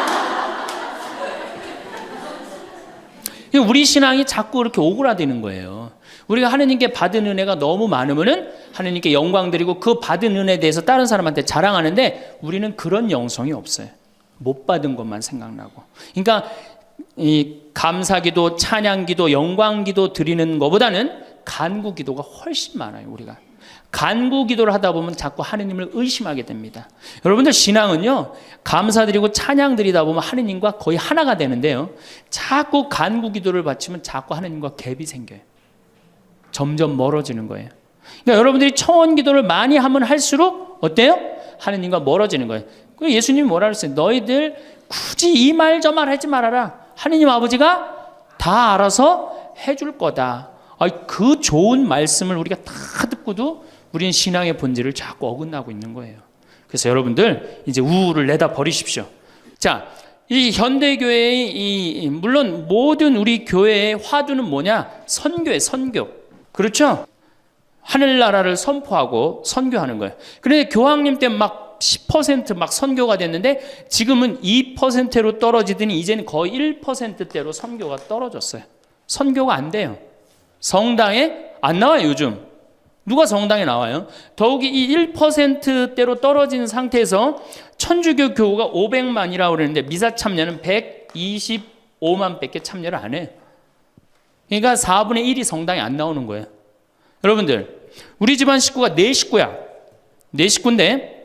우리 신앙이 자꾸 이렇게 오그라드는 거예요. 우리가 하느님께 받은 은혜가 너무 많으면은 하느님께 영광 드리고 그 받은 은혜에 대해서 다른 사람한테 자랑하는데 우리는 그런 영성이 없어요. 못 받은 것만 생각나고. 그러니까 이 감사기도, 찬양기도, 영광기도 드리는 것보다는 간구기도가 훨씬 많아요. 우리가 간구기도를 하다 보면 자꾸 하느님을 의심하게 됩니다. 여러분들 신앙은요 감사드리고 찬양 드리다 보면 하느님과 거의 하나가 되는데요 자꾸 간구기도를 바치면 자꾸 하느님과 갭이 생겨요. 점점 멀어지는 거예요. 그러니까 여러분들이 청원기도를 많이 하면 할수록 어때요? 하느님과 멀어지는 거예요. 예수님이 뭐라 그랬어요? 너희들 굳이 이 말 저 말 하지 말아라. 하느님 아버지가 다 알아서 해줄 거다. 그 좋은 말씀을 우리가 다 듣고도 우리는 신앙의 본질을 자꾸 어긋나고 있는 거예요. 그래서 여러분들 이제 우울을 내다 버리십시오. 자, 이 현대교회의 물론 모든 우리 교회의 화두는 뭐냐? 선교예요. 선교. 그렇죠? 하늘나라를 선포하고 선교하는 거예요. 그런데 교황님 때 막 10% 막 선교가 됐는데 지금은 2%로 떨어지더니 이제는 거의 1%대로 선교가 떨어졌어요. 선교가 안 돼요. 성당에 안 나와요. 요즘 누가 성당에 나와요? 더욱이 이 1%대로 떨어진 상태에서 천주교 교우가 500만이라고 그랬는데 미사 참여는 125만 밖에 참여를 안 해요. 그러니까 4분의 1이 성당에 안 나오는 거예요. 여러분들 우리 집안 식구가 4식구야. 4식구인데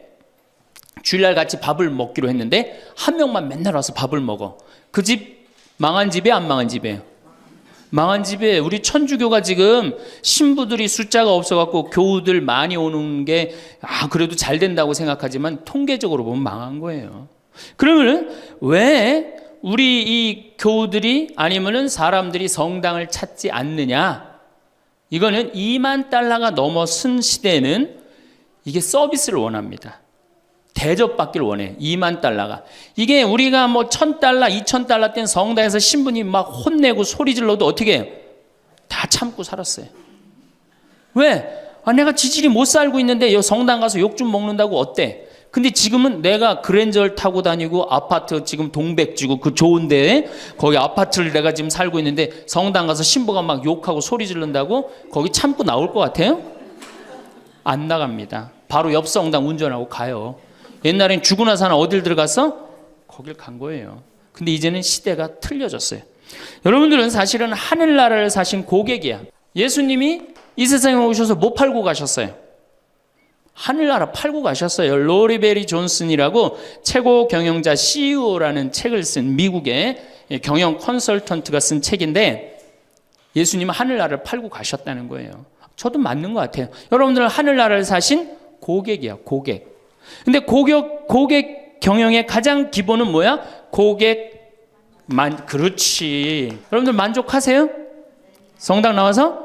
주일날 같이 밥을 먹기로 했는데 한 명만 맨날 와서 밥을 먹어. 그 집 망한 집이에요? 안 망한 집이에요? 망한 집에 우리 천주교가 지금 신부들이 숫자가 없어갖고 교우들 많이 오는 게 그래도 잘 된다고 생각하지만 통계적으로 보면 망한 거예요. 그러면 왜 우리 이 교우들이 아니면은 사람들이 성당을 찾지 않느냐? 이거는 2만 달러가 넘어선 시대에는 이게 서비스를 원합니다. 대접받기를 원해. 2만 달러가. 이게 우리가 뭐 1,000달러, 2,000달러 땐 성당에서 신부님 막 혼내고 소리 질러도 어떻게 해요? 다 참고 살았어요. 왜? 내가 지질이 못 살고 있는데 성당 가서 욕 좀 먹는다고 어때? 근데 지금은 내가 그랜저를 타고 다니고 아파트 지금 동백지구 그 좋은 데에 거기 아파트를 내가 지금 살고 있는데 성당 가서 신부가 막 욕하고 소리 지른다고 거기 참고 나올 것 같아요? 안 나갑니다. 바로 옆 성당 운전하고 가요. 옛날엔 죽고 나서는 어딜 들어갔어? 거길 간 거예요. 근데 이제는 시대가 틀려졌어요. 여러분들은 사실은 하늘나라를 사신 고객이야. 예수님이 이 세상에 오셔서 뭐 팔고 가셨어요? 하늘나라 팔고 가셨어요. 로리베리 존슨이라고 최고 경영자 CEO라는 책을 쓴 미국의 경영 컨설턴트가 쓴 책인데 예수님은 하늘나라를 팔고 가셨다는 거예요. 저도 맞는 것 같아요. 여러분들은 하늘나라를 사신 고객이야, 고객. 근데 고객 경영의 가장 기본은 뭐야? 그렇지. 여러분들 만족하세요? 성당 나와서?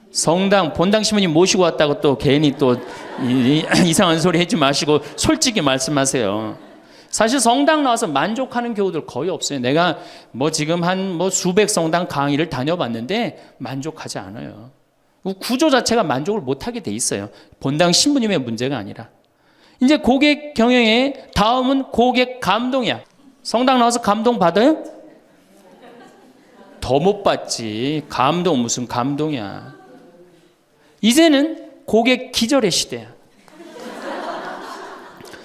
성당 본당 신부님 모시고 왔다고 또 괜히 또 이상한 소리 하지 마시고 솔직히 말씀하세요. 사실 성당 나와서 만족하는 교우들 거의 없어요. 내가 뭐 지금 한 수백 성당 강의를 다녀봤는데 만족하지 않아요. 구조 자체가 만족을 못하게 돼 있어요. 본당 신부님의 문제가 아니라. 이제 고객 경영의 다음은 고객 감동이야. 성당 나와서 감동 받아요? 더 못 받지. 감동 무슨 감동이야. 이제는 고객 기절의 시대야.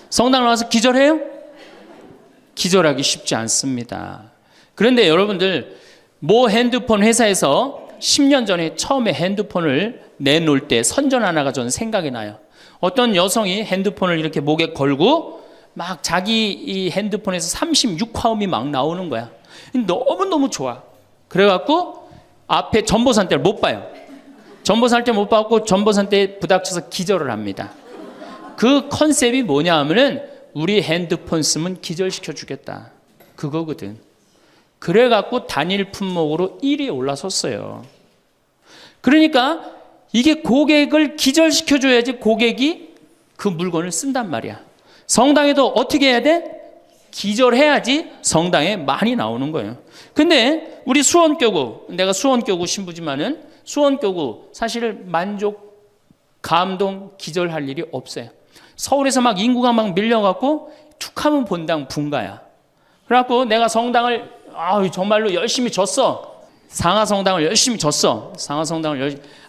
성당 나와서 기절해요? 기절하기 쉽지 않습니다. 그런데 여러분들 모 핸드폰 회사에서 10년 전에 처음에 핸드폰을 내놓을 때 선전 하나가 저는 생각이 나요. 어떤 여성이 핸드폰을 이렇게 목에 걸고 막 자기 이 핸드폰에서 36화음이 막 나오는 거야. 너무너무 좋아. 그래갖고 앞에 전보산대를 못 봐요. 전보산대 못 받고 전보산대에 부닥쳐서 기절을 합니다. 그 컨셉이 뭐냐 하면은 우리 핸드폰 쓰면 기절시켜 주겠다. 그거거든. 그래갖고 단일 품목으로 1위에 올라섰어요. 그러니까 이게 고객을 기절시켜 줘야지 고객이 그 물건을 쓴단 말이야. 성당에도 어떻게 해야 돼? 기절해야지 성당에 많이 나오는 거예요. 근데 우리 수원교구, 내가 수원교구 신부지만은 수원교구 사실 만족, 감동, 기절할 일이 없어요. 서울에서 막 인구가 막 밀려갖고 툭하면 본당 분가야. 그래갖고 내가 성당을 정말로 열심히 줬어. 상하성당을 열심히 줬어.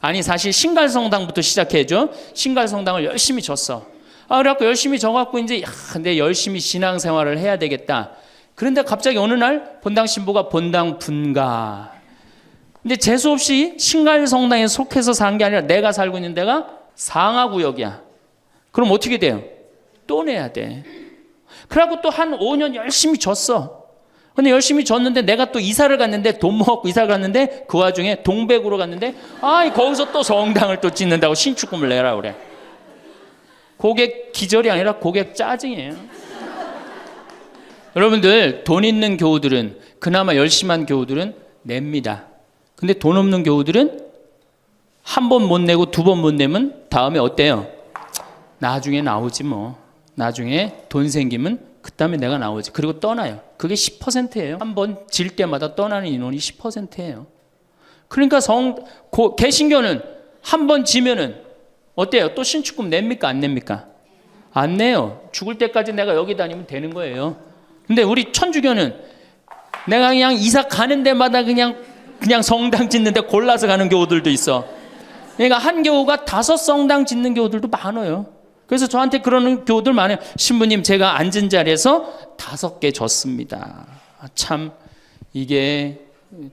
아니 사실 신갈성당부터 시작해줘. 신갈성당을 열심히 줬어. 그래갖고 열심히 져갖고 이제 근데 열심히 신앙생활을 해야 되겠다. 그런데 갑자기 어느 날 본당 신부가 본당 분가. 근데 재수없이 신갈성당에 속해서 사는 게 아니라 내가 살고 있는 데가 상하구역이야. 그럼 어떻게 돼요? 또 내야 돼. 그래갖고 또 한 5년 열심히 줬어. 근데 열심히 줬는데 내가 또 이사를 갔는데 돈 모았고 이사를 갔는데 그 와중에 동백으로 갔는데 거기서 또 성당을 또 짓는다고 신축금을 내라 그래. 고객 기절이 아니라 고객 짜증이에요. 여러분들 돈 있는 교우들은 그나마 열심한 교우들은 냅니다. 근데 돈 없는 교우들은 한 번 못 내고 두 번 못 내면 다음에 어때요? 나중에 나오지 뭐. 나중에 돈 생기면 그다음에 내가 나오지. 그리고 떠나요. 그게 10%예요. 한 번 질 때마다 떠나는 인원이 10%예요. 그러니까 개신교는 한 번 지면은 어때요? 또 신축금 냅니까? 안 냅니까? 안 내요. 죽을 때까지 내가 여기 다니면 되는 거예요. 근데 우리 천주교는 내가 그냥 이사 가는 데마다 그냥 성당 짓는데 골라서 가는 교우들도 있어. 그러니까 한 교우가 5 성당 짓는 교우들도 많아요. 그래서 저한테 그러는 교우들 많아요. 신부님 제가 앉은 자리에서 5개 줬습니다. 참 이게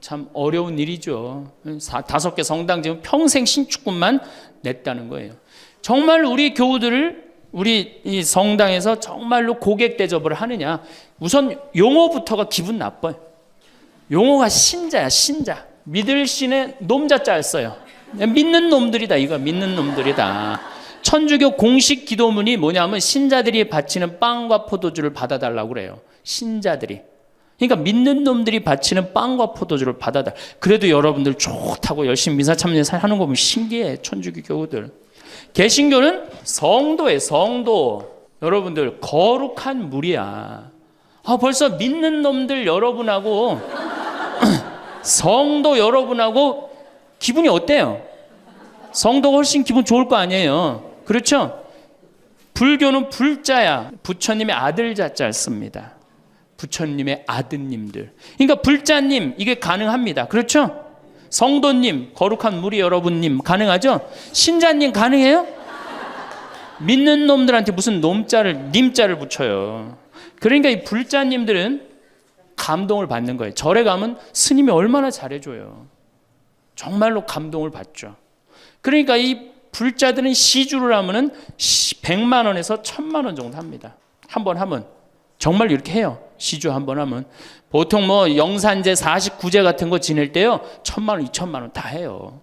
참 어려운 일이죠. 5개 성당 지금 평생 신축금만 냈다는 거예요. 정말 우리 교우들을 우리 이 성당에서 정말로 고객 대접을 하느냐. 우선 용어부터가 기분 나빠요. 용어가 신자야, 신자. 믿을 신의 놈자자 써요. 믿는 놈들이다. 이거 믿는 놈들이다. 천주교 공식 기도문이 뭐냐면 신자들이 바치는 빵과 포도주를 받아달라고 그래요. 신자들이. 그러니까 믿는 놈들이 바치는 빵과 포도주를 받아다. 그래도 여러분들 좋다고 열심히 미사 참여 하는 거 보면 신기해. 천주교 교우들. 개신교는 성도예요. 성도. 여러분들 거룩한 물이야. 벌써 믿는 놈들 여러분하고 성도 여러분하고 기분이 어때요? 성도가 훨씬 기분 좋을 거 아니에요. 그렇죠? 불교는 불자야. 부처님의 아들 자자를 씁니다. 부처님의 아드님들. 그러니까 불자님 이게 가능합니다. 그렇죠? 성도님, 거룩한 무리 여러분님 가능하죠? 신자님 가능해요? 믿는 놈들한테 무슨 놈자를 님자를 붙여요. 그러니까 이 불자님들은 감동을 받는 거예요. 절에 가면 스님이 얼마나 잘해줘요. 정말로 감동을 받죠. 그러니까 이 불자들은 시주를 하면은 100만 원에서 1000만 원 정도 합니다. 한 번 하면. 정말 이렇게 해요. 시주 한 번 하면. 보통 뭐 영산제 49제 같은 거 지낼 때요. 1000만 원, 2000만 원 다 해요.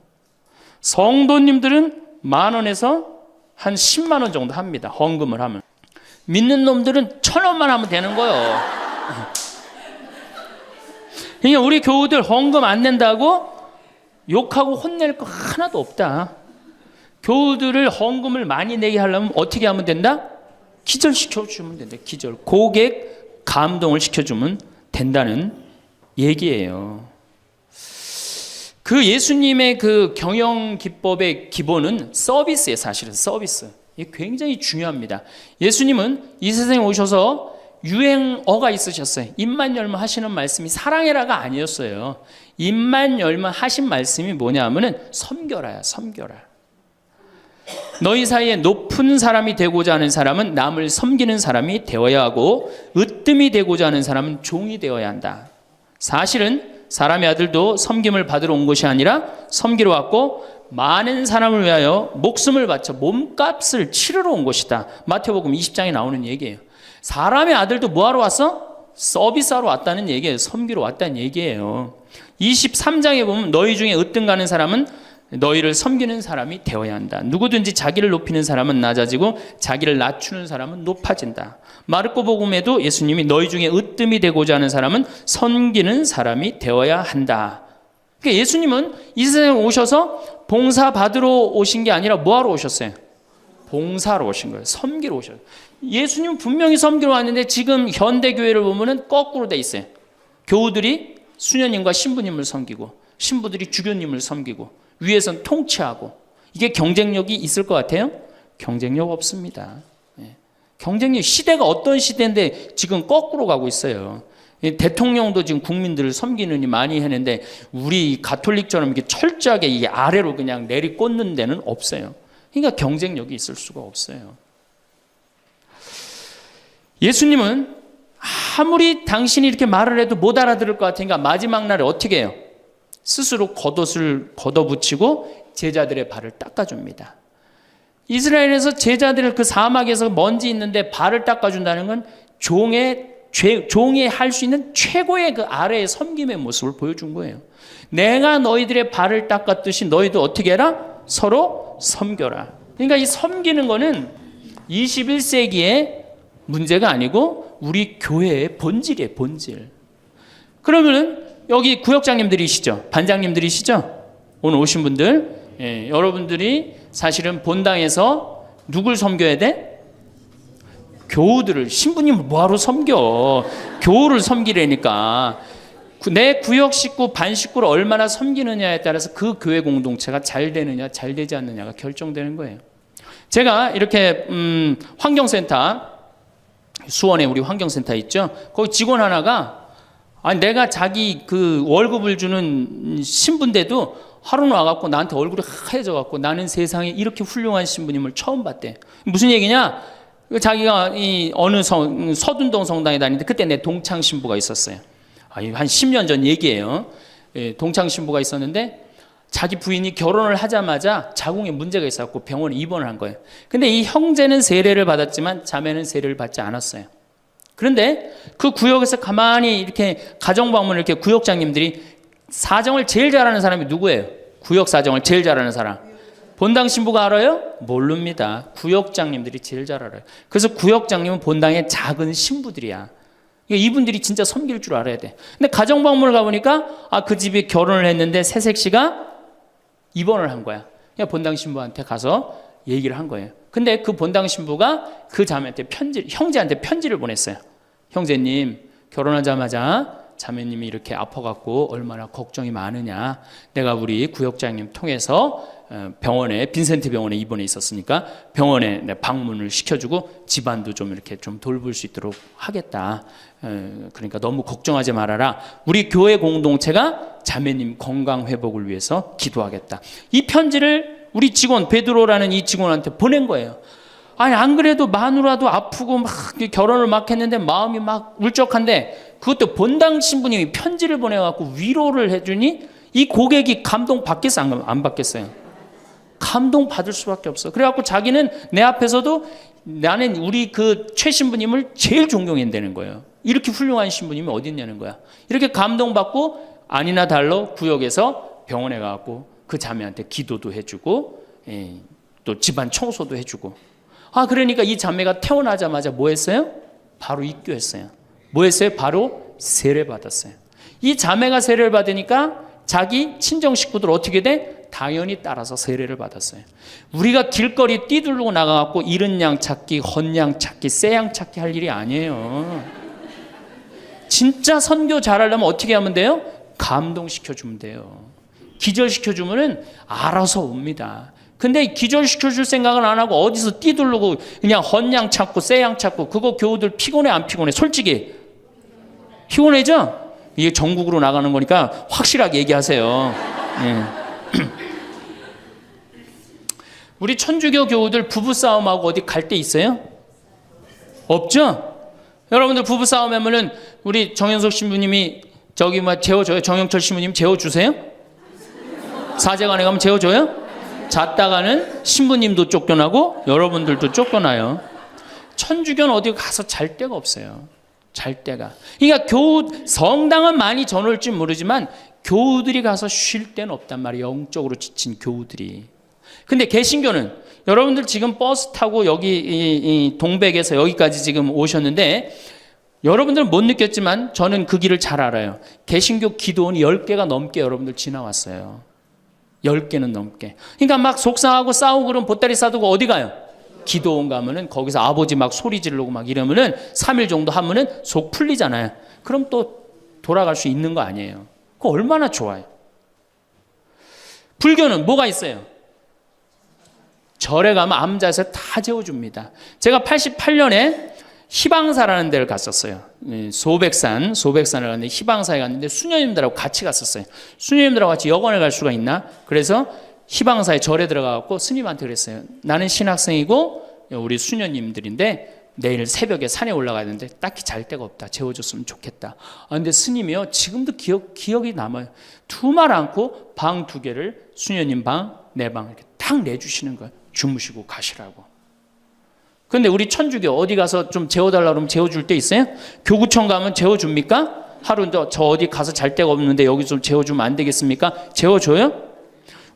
성도님들은 10,000원에서 한 10만 원 정도 합니다. 헌금을 하면. 믿는 놈들은 1,000원만 하면 되는 거예요. 그러니까 우리 교우들 헌금 안 낸다고 욕하고 혼낼 거 하나도 없다. 교우들을 헌금을 많이 내게 하려면 어떻게 하면 된다? 기절시켜주면 된다. 기절. 고객 감동을 시켜주면 된다는 얘기예요. 그 예수님의 그 경영 기법의 기본은 서비스예요. 사실은 서비스. 이게 굉장히 중요합니다. 예수님은 이 세상에 오셔서 유행어가 있으셨어요. 입만 열면 하시는 말씀이 사랑해라가 아니었어요. 입만 열면 하신 말씀이 뭐냐면은 섬겨라야, 섬겨라. 너희 사이에 높은 사람이 되고자 하는 사람은 남을 섬기는 사람이 되어야 하고 으뜸이 되고자 하는 사람은 종이 되어야 한다. 사실은 사람의 아들도 섬김을 받으러 온 것이 아니라 섬기러 왔고 많은 사람을 위하여 목숨을 바쳐 몸값을 치르러 온 것이다. 마태복음 20장에 나오는 얘기예요. 사람의 아들도 뭐하러 왔어? 서비스하러 왔다는 얘기예요. 섬기러 왔다는 얘기예요. 23장에 보면 너희 중에 으뜸 가는 사람은 너희를 섬기는 사람이 되어야 한다. 누구든지 자기를 높이는 사람은 낮아지고 자기를 낮추는 사람은 높아진다. 마르코 복음에도 예수님이 너희 중에 으뜸이 되고자 하는 사람은 섬기는 사람이 되어야 한다. 그러니까 예수님은 이 세상에 오셔서 봉사 받으러 오신 게 아니라 뭐하러 오셨어요? 봉사로 오신 거예요. 섬기러 오셨어요. 예수님은 분명히 섬기러 왔는데 지금 현대교회를 보면은 거꾸로 돼 있어요. 교우들이 수녀님과 신부님을 섬기고 신부들이 주교님을 섬기고 위에선 통치하고. 이게 경쟁력이 있을 것 같아요? 경쟁력 없습니다. 경쟁력, 시대가 어떤 시대인데 지금 거꾸로 가고 있어요. 대통령도 지금 국민들을 섬기느니 많이 했는데 우리 가톨릭처럼 이렇게 철저하게 이게 아래로 그냥 내리꽂는 데는 없어요. 그러니까 경쟁력이 있을 수가 없어요. 예수님은 아무리 당신이 이렇게 말을 해도 못 알아들을 것 같으니까 마지막 날에 어떻게 해요? 스스로 겉옷을 걷어붙이고 제자들의 발을 닦아줍니다. 이스라엘에서 제자들을 그 사막에서 먼지 있는데 발을 닦아준다는 건 종이 할 수 있는 최고의 그 아래의 섬김의 모습을 보여준 거예요. 내가 너희들의 발을 닦았듯이 너희도 어떻게 해라? 서로 섬겨라. 그러니까 이 섬기는 거는 21세기의 문제가 아니고 우리 교회의 본질이에요. 본질. 그러면은 여기 구역장님들이시죠? 반장님들이시죠? 오늘 오신 분들, 여러분들이 사실은 본당에서 누굴 섬겨야 돼? 교우들을. 신부님을 뭐하러 섬겨? 교우를 섬기라니까. 내 구역 식구, 반 식구를 얼마나 섬기느냐에 따라서 그 교회 공동체가 잘 되느냐, 잘 되지 않느냐가 결정되는 거예요. 제가 이렇게 환경센터, 수원에 우리 환경센터 있죠? 거기 직원 하나가 아니 내가 자기 그 월급을 주는 신부인데도 하루는 와갖고 나한테 얼굴이 하얘져갖고 나는 세상에 이렇게 훌륭한 신부님을 처음 봤대. 무슨 얘기냐? 자기가 이 어느 서둔동 성당에 다니는데 그때 내 동창 신부가 있었어요. 한 10년 전 얘기예요. 동창 신부가 있었는데 자기 부인이 결혼을 하자마자 자궁에 문제가 있었고 병원에 입원을 한 거예요. 근데 이 형제는 세례를 받았지만 자매는 세례를 받지 않았어요. 그런데 그 구역에서 가만히 이렇게 가정 방문을 이렇게 구역장님들이 사정을 제일 잘하는 사람이 누구예요? 구역 사정을 제일 잘하는 사람. 본당 신부가 알아요? 모릅니다. 구역장님들이 제일 잘 알아요. 그래서 구역장님은 본당의 작은 신부들이야. 이분들이 진짜 섬길 줄 알아야 돼. 근데 가정방문을 가보니까 그 집이 결혼을 했는데 새색 씨가 입원을 한 거야. 그냥 본당 신부한테 가서 얘기를 한 거예요. 근데 그 본당 신부가 그 자매한테 형제한테 편지를 보냈어요. 형제님, 결혼하자마자 자매님이 이렇게 아파갖고 얼마나 걱정이 많으냐. 내가 우리 구역장님 통해서 병원에, 빈센트 병원에 입원해 있었으니까 병원에 방문을 시켜주고 집안도 좀 이렇게 좀 돌볼 수 있도록 하겠다. 그러니까 너무 걱정하지 말아라. 우리 교회 공동체가 자매님 건강 회복을 위해서 기도하겠다. 이 편지를 우리 직원 베드로라는 이 직원한테 보낸 거예요. 아니 안 그래도 마누라도 아프고 막 결혼을 막 했는데 마음이 막 울적한데 그것도 본당 신부님이 편지를 보내갖고 위로를 해주니 이 고객이 감동 받겠어 안 받겠어요? 감동 받을 수밖에 없어. 그래갖고 자기는 내 앞에서도 나는 우리 그 최 신부님을 제일 존경한다는 거예요. 이렇게 훌륭한 신부님이 어디 있냐는 거야. 이렇게 감동받고 아니나 달러 구역에서 병원에 가갖고 그 자매한테 기도도 해주고 또 집안 청소도 해주고. 그러니까 이 자매가 태어나자마자 뭐 했어요? 바로 입교했어요. 뭐 했어요? 바로 세례 받았어요. 이 자매가 세례를 받으니까 자기 친정 식구들 어떻게 돼? 당연히 따라서 세례를 받았어요. 우리가 길거리 뛰들고 나가갖고 잃은 양 찾기, 헌 양 찾기, 새 양 찾기 할 일이 아니에요. 진짜 선교 잘하려면 어떻게 하면 돼요? 감동시켜주면 돼요. 기절시켜주면은 알아서 옵니다. 근데 기절시켜줄 생각은 안 하고 어디서 뛰들르고 그냥 헌 양 찾고 새 양 찾고 그거 교우들 피곤해 안 피곤해? 솔직히 피곤해죠? 이게 전국으로 나가는 거니까 확실하게 얘기하세요. 우리 천주교 교우들 부부싸움하고 어디 갈 데 있어요? 없죠? 여러분들 부부싸움 하면은 우리 정현석 신부님이 저기 재워줘요? 정영철 신부님 재워주세요? 사제관에 가면 재워줘요? 잤다가는 신부님도 쫓겨나고 여러분들도 쫓겨나요. 천주교는 어디 가서 잘 데가 없어요. 잘 데가. 그러니까 성당은 많이 저놀지 모르지만 교우들이 가서 쉴 데는 없단 말이에요. 영적으로 지친 교우들이. 근데 개신교는 여러분들 지금 버스 타고 여기 이 동백에서 여기까지 지금 오셨는데 여러분들은 못 느꼈지만 저는 그 길을 잘 알아요. 개신교 기도원이 10개가 넘게 여러분들 지나왔어요. 10개는 넘게. 그러니까 막 속상하고 싸우고 그러면 보따리 싸두고 어디 가요? 기도원 가면은 거기서 아버지 막 소리 지르고 막 이러면은 3일 정도 하면은 속 풀리잖아요. 그럼 또 돌아갈 수 있는 거 아니에요. 그거 얼마나 좋아요. 불교는 뭐가 있어요? 절에 가면 암자에서 다 재워줍니다. 제가 88년에 희방사라는 데를 갔었어요. 소백산을 갔는데 희방사에 갔는데 수녀님들하고 같이 갔었어요. 수녀님들하고 같이 여관을 갈 수가 있나? 그래서 희방사에 절에 들어가갖고 스님한테 그랬어요. 나는 신학생이고 우리 수녀님들인데 내일 새벽에 산에 올라가야 되는데 딱히 잘 데가 없다. 재워줬으면 좋겠다. 근데 스님이요 지금도 기억이 남아요. 두말 않고 방 2개를 수녀님 방, 내 방 이렇게 딱 내주시는 거예요. 주무시고 가시라고. 근데 우리 천주교 어디 가서 좀 재워달라고 그러면 재워줄 데 있어요? 교구청 가면 재워줍니까? 하루 저 어디 가서 잘 데가 없는데 여기 좀 재워주면 안 되겠습니까? 재워줘요?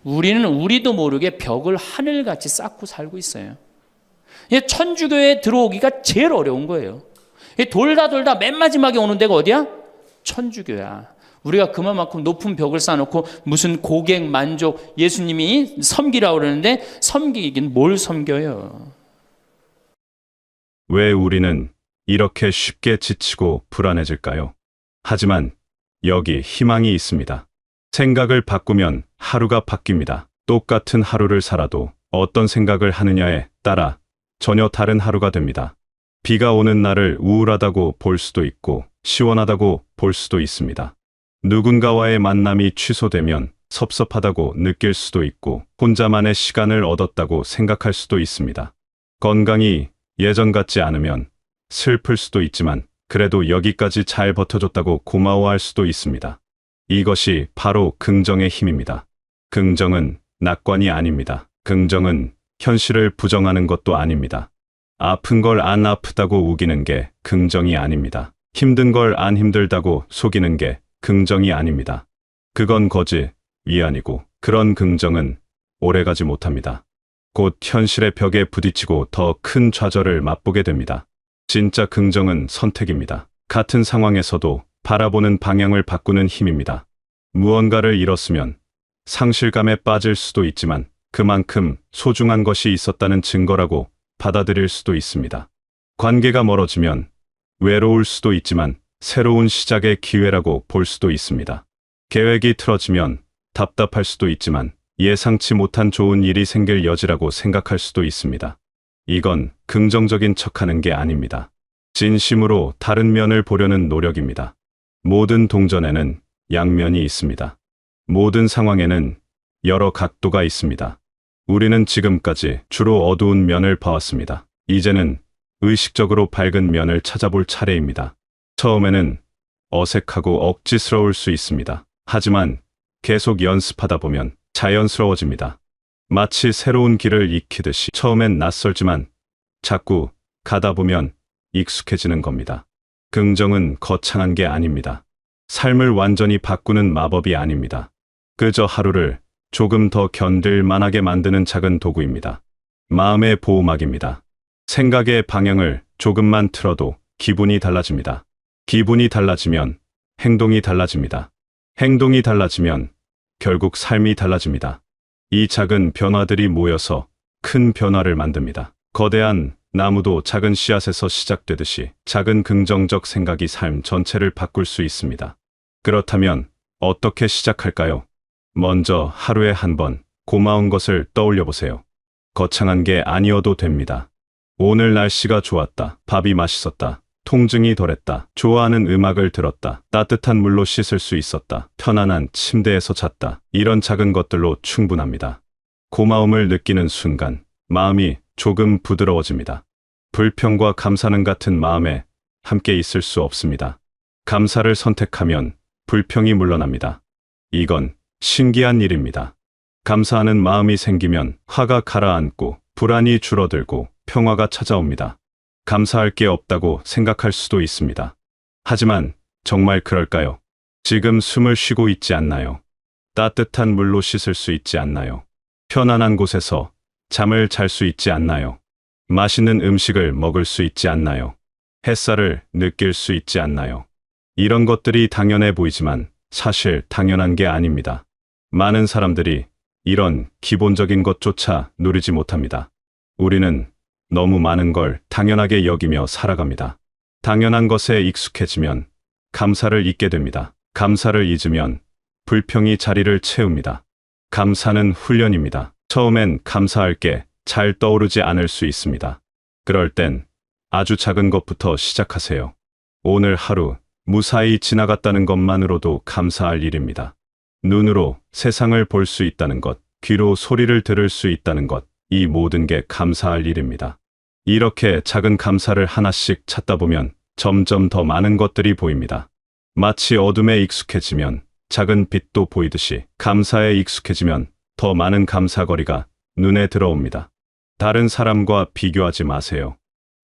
우리는 우리도 모르게 벽을 하늘같이 쌓고 살고 있어요. 천주교에 들어오기가 제일 어려운 거예요. 돌다 맨 마지막에 오는 데가 어디야? 천주교야. 우리가 그만큼 높은 벽을 쌓아놓고 무슨 고객 만족 예수님이 섬기라고 그러는데 섬기긴 뭘 섬겨요? 왜 우리는 이렇게 쉽게 지치고 불안해질까요? 하지만 여기 희망이 있습니다. 생각을 바꾸면 하루가 바뀝니다. 똑같은 하루를 살아도 어떤 생각을 하느냐에 따라 전혀 다른 하루가 됩니다. 비가 오는 날을 우울하다고 볼 수도 있고 시원하다고 볼 수도 있습니다. 누군가와의 만남이 취소되면 섭섭하다고 느낄 수도 있고 혼자만의 시간을 얻었다고 생각할 수도 있습니다. 건강이 예전 같지 않으면 슬플 수도 있지만 그래도 여기까지 잘 버텨줬다고 고마워할 수도 있습니다. 이것이 바로 긍정의 힘입니다. 긍정은 낙관이 아닙니다. 긍정은 현실을 부정하는 것도 아닙니다. 아픈 걸 안 아프다고 우기는 게 긍정이 아닙니다. 힘든 걸 안 힘들다고 속이는 게 긍정이 아닙니다. 그건 거짓, 위안이고 그런 긍정은 오래가지 못합니다. 곧 현실의 벽에 부딪히고 더 큰 좌절을 맛보게 됩니다. 진짜 긍정은 선택입니다. 같은 상황에서도 바라보는 방향을 바꾸는 힘입니다. 무언가를 잃었으면 상실감에 빠질 수도 있지만 그만큼 소중한 것이 있었다는 증거라고 받아들일 수도 있습니다. 관계가 멀어지면 외로울 수도 있지만 새로운 시작의 기회라고 볼 수도 있습니다. 계획이 틀어지면 답답할 수도 있지만 예상치 못한 좋은 일이 생길 여지라고 생각할 수도 있습니다. 이건 긍정적인 척하는 게 아닙니다. 진심으로 다른 면을 보려는 노력입니다. 모든 동전에는 양면이 있습니다. 모든 상황에는 여러 각도가 있습니다. 우리는 지금까지 주로 어두운 면을 봐왔습니다. 이제는 의식적으로 밝은 면을 찾아볼 차례입니다. 처음에는 어색하고 억지스러울 수 있습니다. 하지만 계속 연습하다 보면 자연스러워집니다. 마치 새로운 길을 익히듯이 처음엔 낯설지만 자꾸 가다 보면 익숙해지는 겁니다. 긍정은 거창한 게 아닙니다. 삶을 완전히 바꾸는 마법이 아닙니다. 그저 하루를 조금 더 견딜 만하게 만드는 작은 도구입니다. 마음의 보호막입니다. 생각의 방향을 조금만 틀어도 기분이 달라집니다. 기분이 달라지면 행동이 달라집니다. 행동이 달라지면 결국 삶이 달라집니다. 이 작은 변화들이 모여서 큰 변화를 만듭니다. 거대한 나무도 작은 씨앗에서 시작되듯이 작은 긍정적 생각이 삶 전체를 바꿀 수 있습니다. 그렇다면 어떻게 시작할까요? 먼저 하루에 한 번 고마운 것을 떠올려 보세요. 거창한 게 아니어도 됩니다. 오늘 날씨가 좋았다. 밥이 맛있었다. 통증이 덜했다. 좋아하는 음악을 들었다. 따뜻한 물로 씻을 수 있었다. 편안한 침대에서 잤다. 이런 작은 것들로 충분합니다. 고마움을 느끼는 순간 마음이 조금 부드러워집니다. 불평과 감사는 같은 마음에 함께 있을 수 없습니다. 감사를 선택하면 불평이 물러납니다. 이건 신기한 일입니다. 감사하는 마음이 생기면 화가 가라앉고 불안이 줄어들고 평화가 찾아옵니다. 감사할 게 없다고 생각할 수도 있습니다. 하지만 정말 그럴까요? 지금 숨을 쉬고 있지 않나요? 따뜻한 물로 씻을 수 있지 않나요? 편안한 곳에서 잠을 잘 수 있지 않나요? 맛있는 음식을 먹을 수 있지 않나요? 햇살을 느낄 수 있지 않나요? 이런 것들이 당연해 보이지만 사실 당연한 게 아닙니다. 많은 사람들이 이런 기본적인 것조차 누리지 못합니다. 우리는 너무 많은 걸 당연하게 여기며 살아갑니다. 당연한 것에 익숙해지면 감사를 잊게 됩니다. 감사를 잊으면 불평이 자리를 채웁니다. 감사는 훈련입니다. 처음엔 감사할 게 잘 떠오르지 않을 수 있습니다. 그럴 땐 아주 작은 것부터 시작하세요. 오늘 하루 무사히 지나갔다는 것만으로도 감사할 일입니다. 눈으로 세상을 볼 수 있다는 것, 귀로 소리를 들을 수 있다는 것, 이 모든 게 감사할 일입니다. 이렇게 작은 감사를 하나씩 찾다 보면 점점 더 많은 것들이 보입니다. 마치 어둠에 익숙해지면 작은 빛도 보이듯이 감사에 익숙해지면 더 많은 감사거리가 눈에 들어옵니다. 다른 사람과 비교하지 마세요.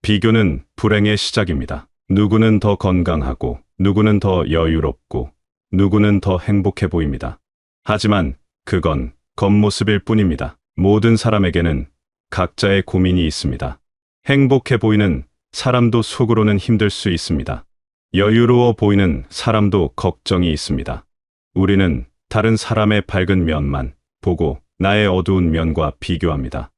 비교는 불행의 시작입니다. 누구는 더 건강하고, 누구는 더 여유롭고, 누구는 더 행복해 보입니다. 하지만 그건 겉모습일 뿐입니다. 모든 사람에게는 각자의 고민이 있습니다. 행복해 보이는 사람도 속으로는 힘들 수 있습니다. 여유로워 보이는 사람도 걱정이 있습니다. 우리는 다른 사람의 밝은 면만 보고 나의 어두운 면과 비교합니다.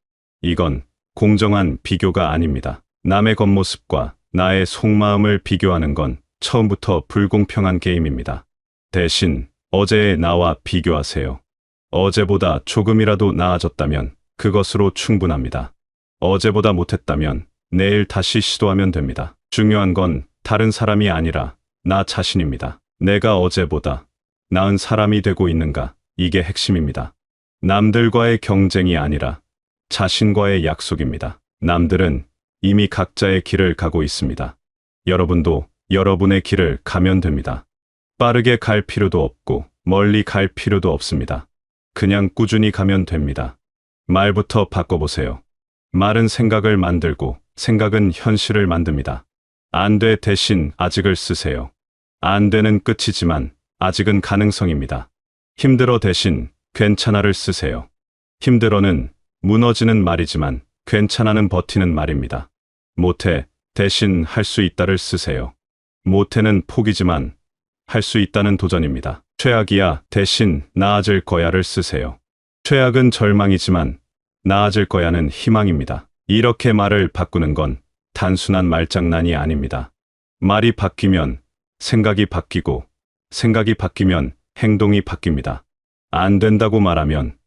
이건 공정한 비교가 아닙니다. 남의 겉모습과 나의 속마음을 비교하는 건 처음부터 불공평한 게임입니다. 대신 어제의 나와 비교하세요. 어제보다 조금이라도 나아졌다면 그것으로 충분합니다. 어제보다 못했다면 내일 다시 시도하면 됩니다. 중요한 건 다른 사람이 아니라 나 자신입니다. 내가 어제보다 나은 사람이 되고 있는가? 이게 핵심입니다. 남들과의 경쟁이 아니라 자신과의 약속입니다. 남들은 이미 각자의 길을 가고 있습니다. 여러분도 여러분의 길을 가면 됩니다. 빠르게 갈 필요도 없고 멀리 갈 필요도 없습니다. 그냥 꾸준히 가면 됩니다. 말부터 바꿔보세요. 말은 생각을 만들고 생각은 현실을 만듭니다. 안 돼 대신 아직을 쓰세요. 안 되는 끝이지만 아직은 가능성입니다. 힘들어 대신 괜찮아를 쓰세요. 힘들어는 무너지는 말이지만 괜찮아는 버티는 말입니다. 못해 대신 할 수 있다를 쓰세요. 모태는 포기지만 할 수 있다는 도전입니다. 최악이야 대신 나아질 거야를 쓰세요. 최악은 절망이지만 나아질 거야는 희망입니다. 이렇게 말을 바꾸는 건 단순한 말장난이 아닙니다. 말이 바뀌면 생각이 바뀌고 생각이 바뀌면 행동이 바뀝니다. 안 된다고 말하면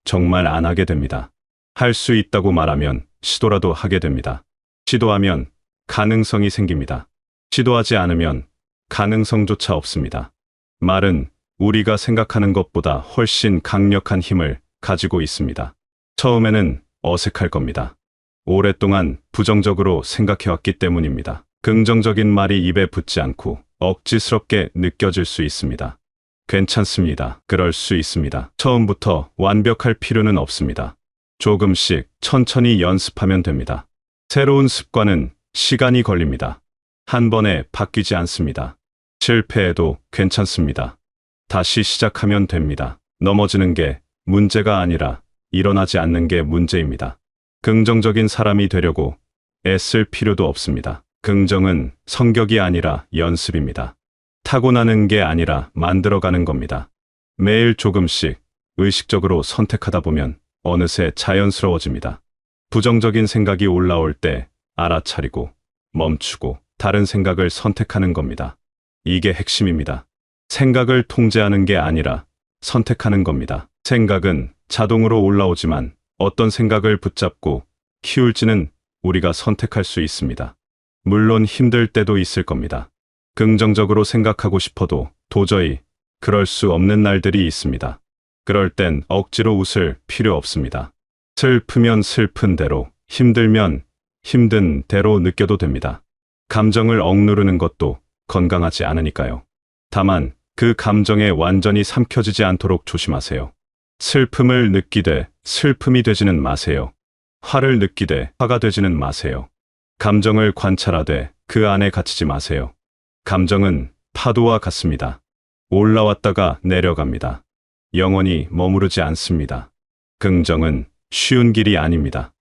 정말 안 하게 됩니다. 할 수 있다고 말하면 시도라도 하게 됩니다. 시도하면 가능성이 생깁니다. 시도하지 않으면 가능성조차 없습니다. 말은 우리가 생각하는 것보다 훨씬 강력한 힘을 가지고 있습니다. 처음에는 어색할 겁니다. 오랫동안 부정적으로 생각해왔기 때문입니다. 긍정적인 말이 입에 붙지 않고 억지스럽게 느껴질 수 있습니다. 괜찮습니다. 그럴 수 있습니다. 처음부터 완벽할 필요는 없습니다. 조금씩 천천히 연습하면 됩니다. 새로운 습관은 시간이 걸립니다. 한 번에 바뀌지 않습니다. 실패해도 괜찮습니다. 다시 시작하면 됩니다. 넘어지는 게 문제가 아니라 일어나지 않는 게 문제입니다. 긍정적인 사람이 되려고 애쓸 필요도 없습니다. 긍정은 성격이 아니라 연습입니다. 타고나는 게 아니라 만들어가는 겁니다. 매일 조금씩 의식적으로 선택하다 보면 어느새 자연스러워집니다. 부정적인 생각이 올라올 때 알아차리고 멈추고 다른 생각을 선택하는 겁니다. 이게 핵심입니다. 생각을 통제하는 게 아니라 선택하는 겁니다. 생각은 자동으로 올라오지만 어떤 생각을 붙잡고 키울지는 우리가 선택할 수 있습니다. 물론 힘들 때도 있을 겁니다. 긍정적으로 생각하고 싶어도 도저히 그럴 수 없는 날들이 있습니다. 그럴 땐 억지로 웃을 필요 없습니다. 슬프면 슬픈 대로, 힘들면 힘든 대로 느껴도 됩니다. 감정을 억누르는 것도 건강하지 않으니까요. 다만 그 감정에 완전히 삼켜지지 않도록 조심하세요. 슬픔을 느끼되 슬픔이 되지는 마세요. 화를 느끼되 화가 되지는 마세요. 감정을 관찰하되 그 안에 갇히지 마세요. 감정은 파도와 같습니다. 올라왔다가 내려갑니다. 영원히 머무르지 않습니다. 긍정은 쉬운 길이 아닙니다.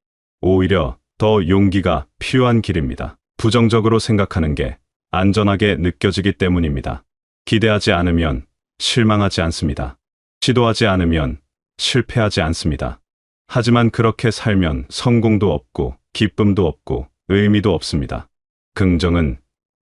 오히려 더 용기가 필요한 길입니다. 부정적으로 생각하는 게 안전하게 느껴지기 때문입니다. 기대하지 않으면 실망하지 않습니다. 시도하지 않으면 실패하지 않습니다. 하지만 그렇게 살면 성공도 없고 기쁨도 없고 의미도 없습니다. 긍정은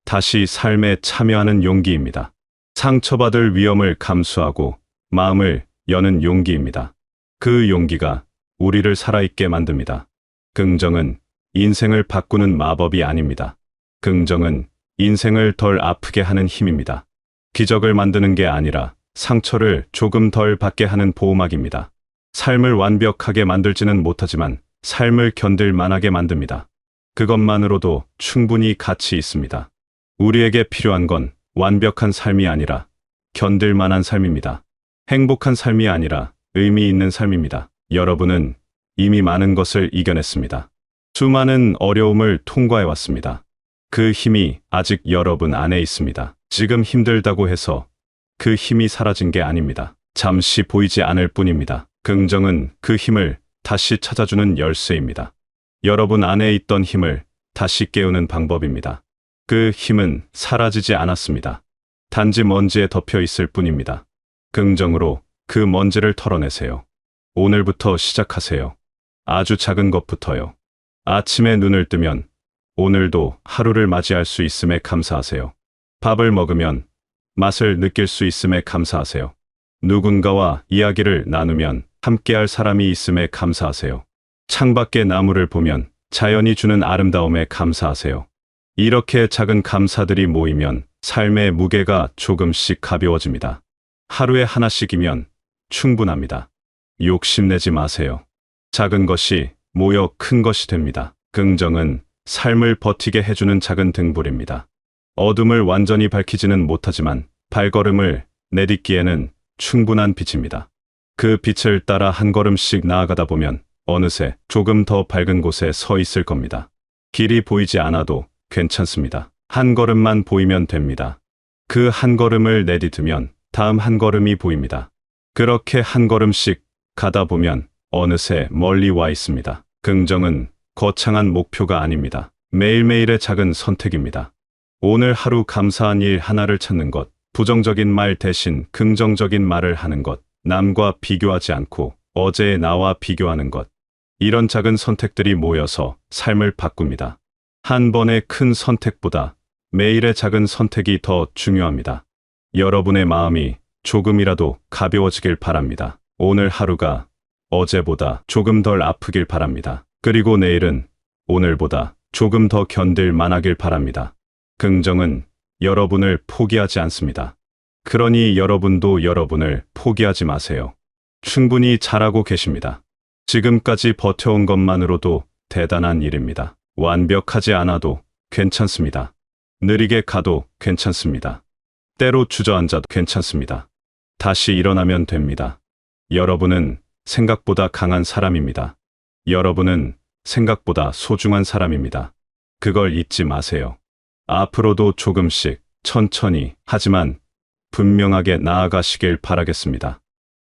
다시 삶에 참여하는 용기입니다. 상처받을 위험을 감수하고 마음을 여는 용기입니다. 그 용기가 우리를 살아있게 만듭니다. 긍정은 인생을 바꾸는 마법이 아닙니다. 긍정은 인생을 덜 아프게 하는 힘입니다. 기적을 만드는 게 아니라 상처를 조금 덜 받게 하는 보호막입니다. 삶을 완벽하게 만들지는 못하지만 삶을 견딜 만하게 만듭니다. 그것만으로도 충분히 가치 있습니다. 우리에게 필요한 건 완벽한 삶이 아니라 견딜 만한 삶입니다. 행복한 삶이 아니라 의미 있는 삶입니다. 여러분은 이미 많은 것을 이겨냈습니다. 수많은 어려움을 통과해 왔습니다. 그 힘이 아직 여러분 안에 있습니다. 지금 힘들다고 해서 그 힘이 사라진 게 아닙니다. 잠시 보이지 않을 뿐입니다. 긍정은 그 힘을 다시 찾아주는 열쇠입니다. 여러분 안에 있던 힘을 다시 깨우는 방법입니다. 그 힘은 사라지지 않았습니다. 단지 먼지에 덮여 있을 뿐입니다. 긍정으로 그 먼지를 털어내세요. 오늘부터 시작하세요. 아주 작은 것부터요. 아침에 눈을 뜨면 오늘도 하루를 맞이할 수 있음에 감사하세요. 밥을 먹으면 맛을 느낄 수 있음에 감사하세요. 누군가와 이야기를 나누면 함께할 사람이 있음에 감사하세요. 창밖의 나무를 보면 자연이 주는 아름다움에 감사하세요. 이렇게 작은 감사들이 모이면 삶의 무게가 조금씩 가벼워집니다. 하루에 하나씩이면 충분합니다. 욕심내지 마세요. 작은 것이 모여 큰 것이 됩니다. 긍정은 삶을 버티게 해주는 작은 등불입니다. 어둠을 완전히 밝히지는 못하지만 발걸음을 내딛기에는 충분한 빛입니다. 그 빛을 따라 한 걸음씩 나아가다 보면 어느새 조금 더 밝은 곳에 서 있을 겁니다. 길이 보이지 않아도 괜찮습니다. 한 걸음만 보이면 됩니다. 그 한 걸음을 내딛으면 다음 한 걸음이 보입니다. 그렇게 한 걸음씩 가다 보면 어느새 멀리 와 있습니다. 긍정은 거창한 목표가 아닙니다. 매일매일의 작은 선택입니다. 오늘 하루 감사한 일 하나를 찾는 것, 부정적인 말 대신 긍정적인 말을 하는 것, 남과 비교하지 않고 어제의 나와 비교하는 것. 이런 작은 선택들이 모여서 삶을 바꿉니다. 한 번의 큰 선택보다 매일의 작은 선택이 더 중요합니다. 여러분의 마음이 조금이라도 가벼워지길 바랍니다. 오늘 하루가 어제보다 조금 덜 아프길 바랍니다. 그리고 내일은 오늘보다 조금 더 견딜 만하길 바랍니다. 긍정은 여러분을 포기하지 않습니다. 그러니 여러분도 여러분을 포기하지 마세요. 충분히 잘하고 계십니다. 지금까지 버텨온 것만으로도 대단한 일입니다. 완벽하지 않아도 괜찮습니다. 느리게 가도 괜찮습니다. 때로 주저앉아도 괜찮습니다. 다시 일어나면 됩니다. 여러분은 생각보다 강한 사람입니다. 여러분은 생각보다 소중한 사람입니다. 그걸 잊지 마세요. 앞으로도 조금씩 천천히 하지만 분명하게 나아가시길 바라겠습니다.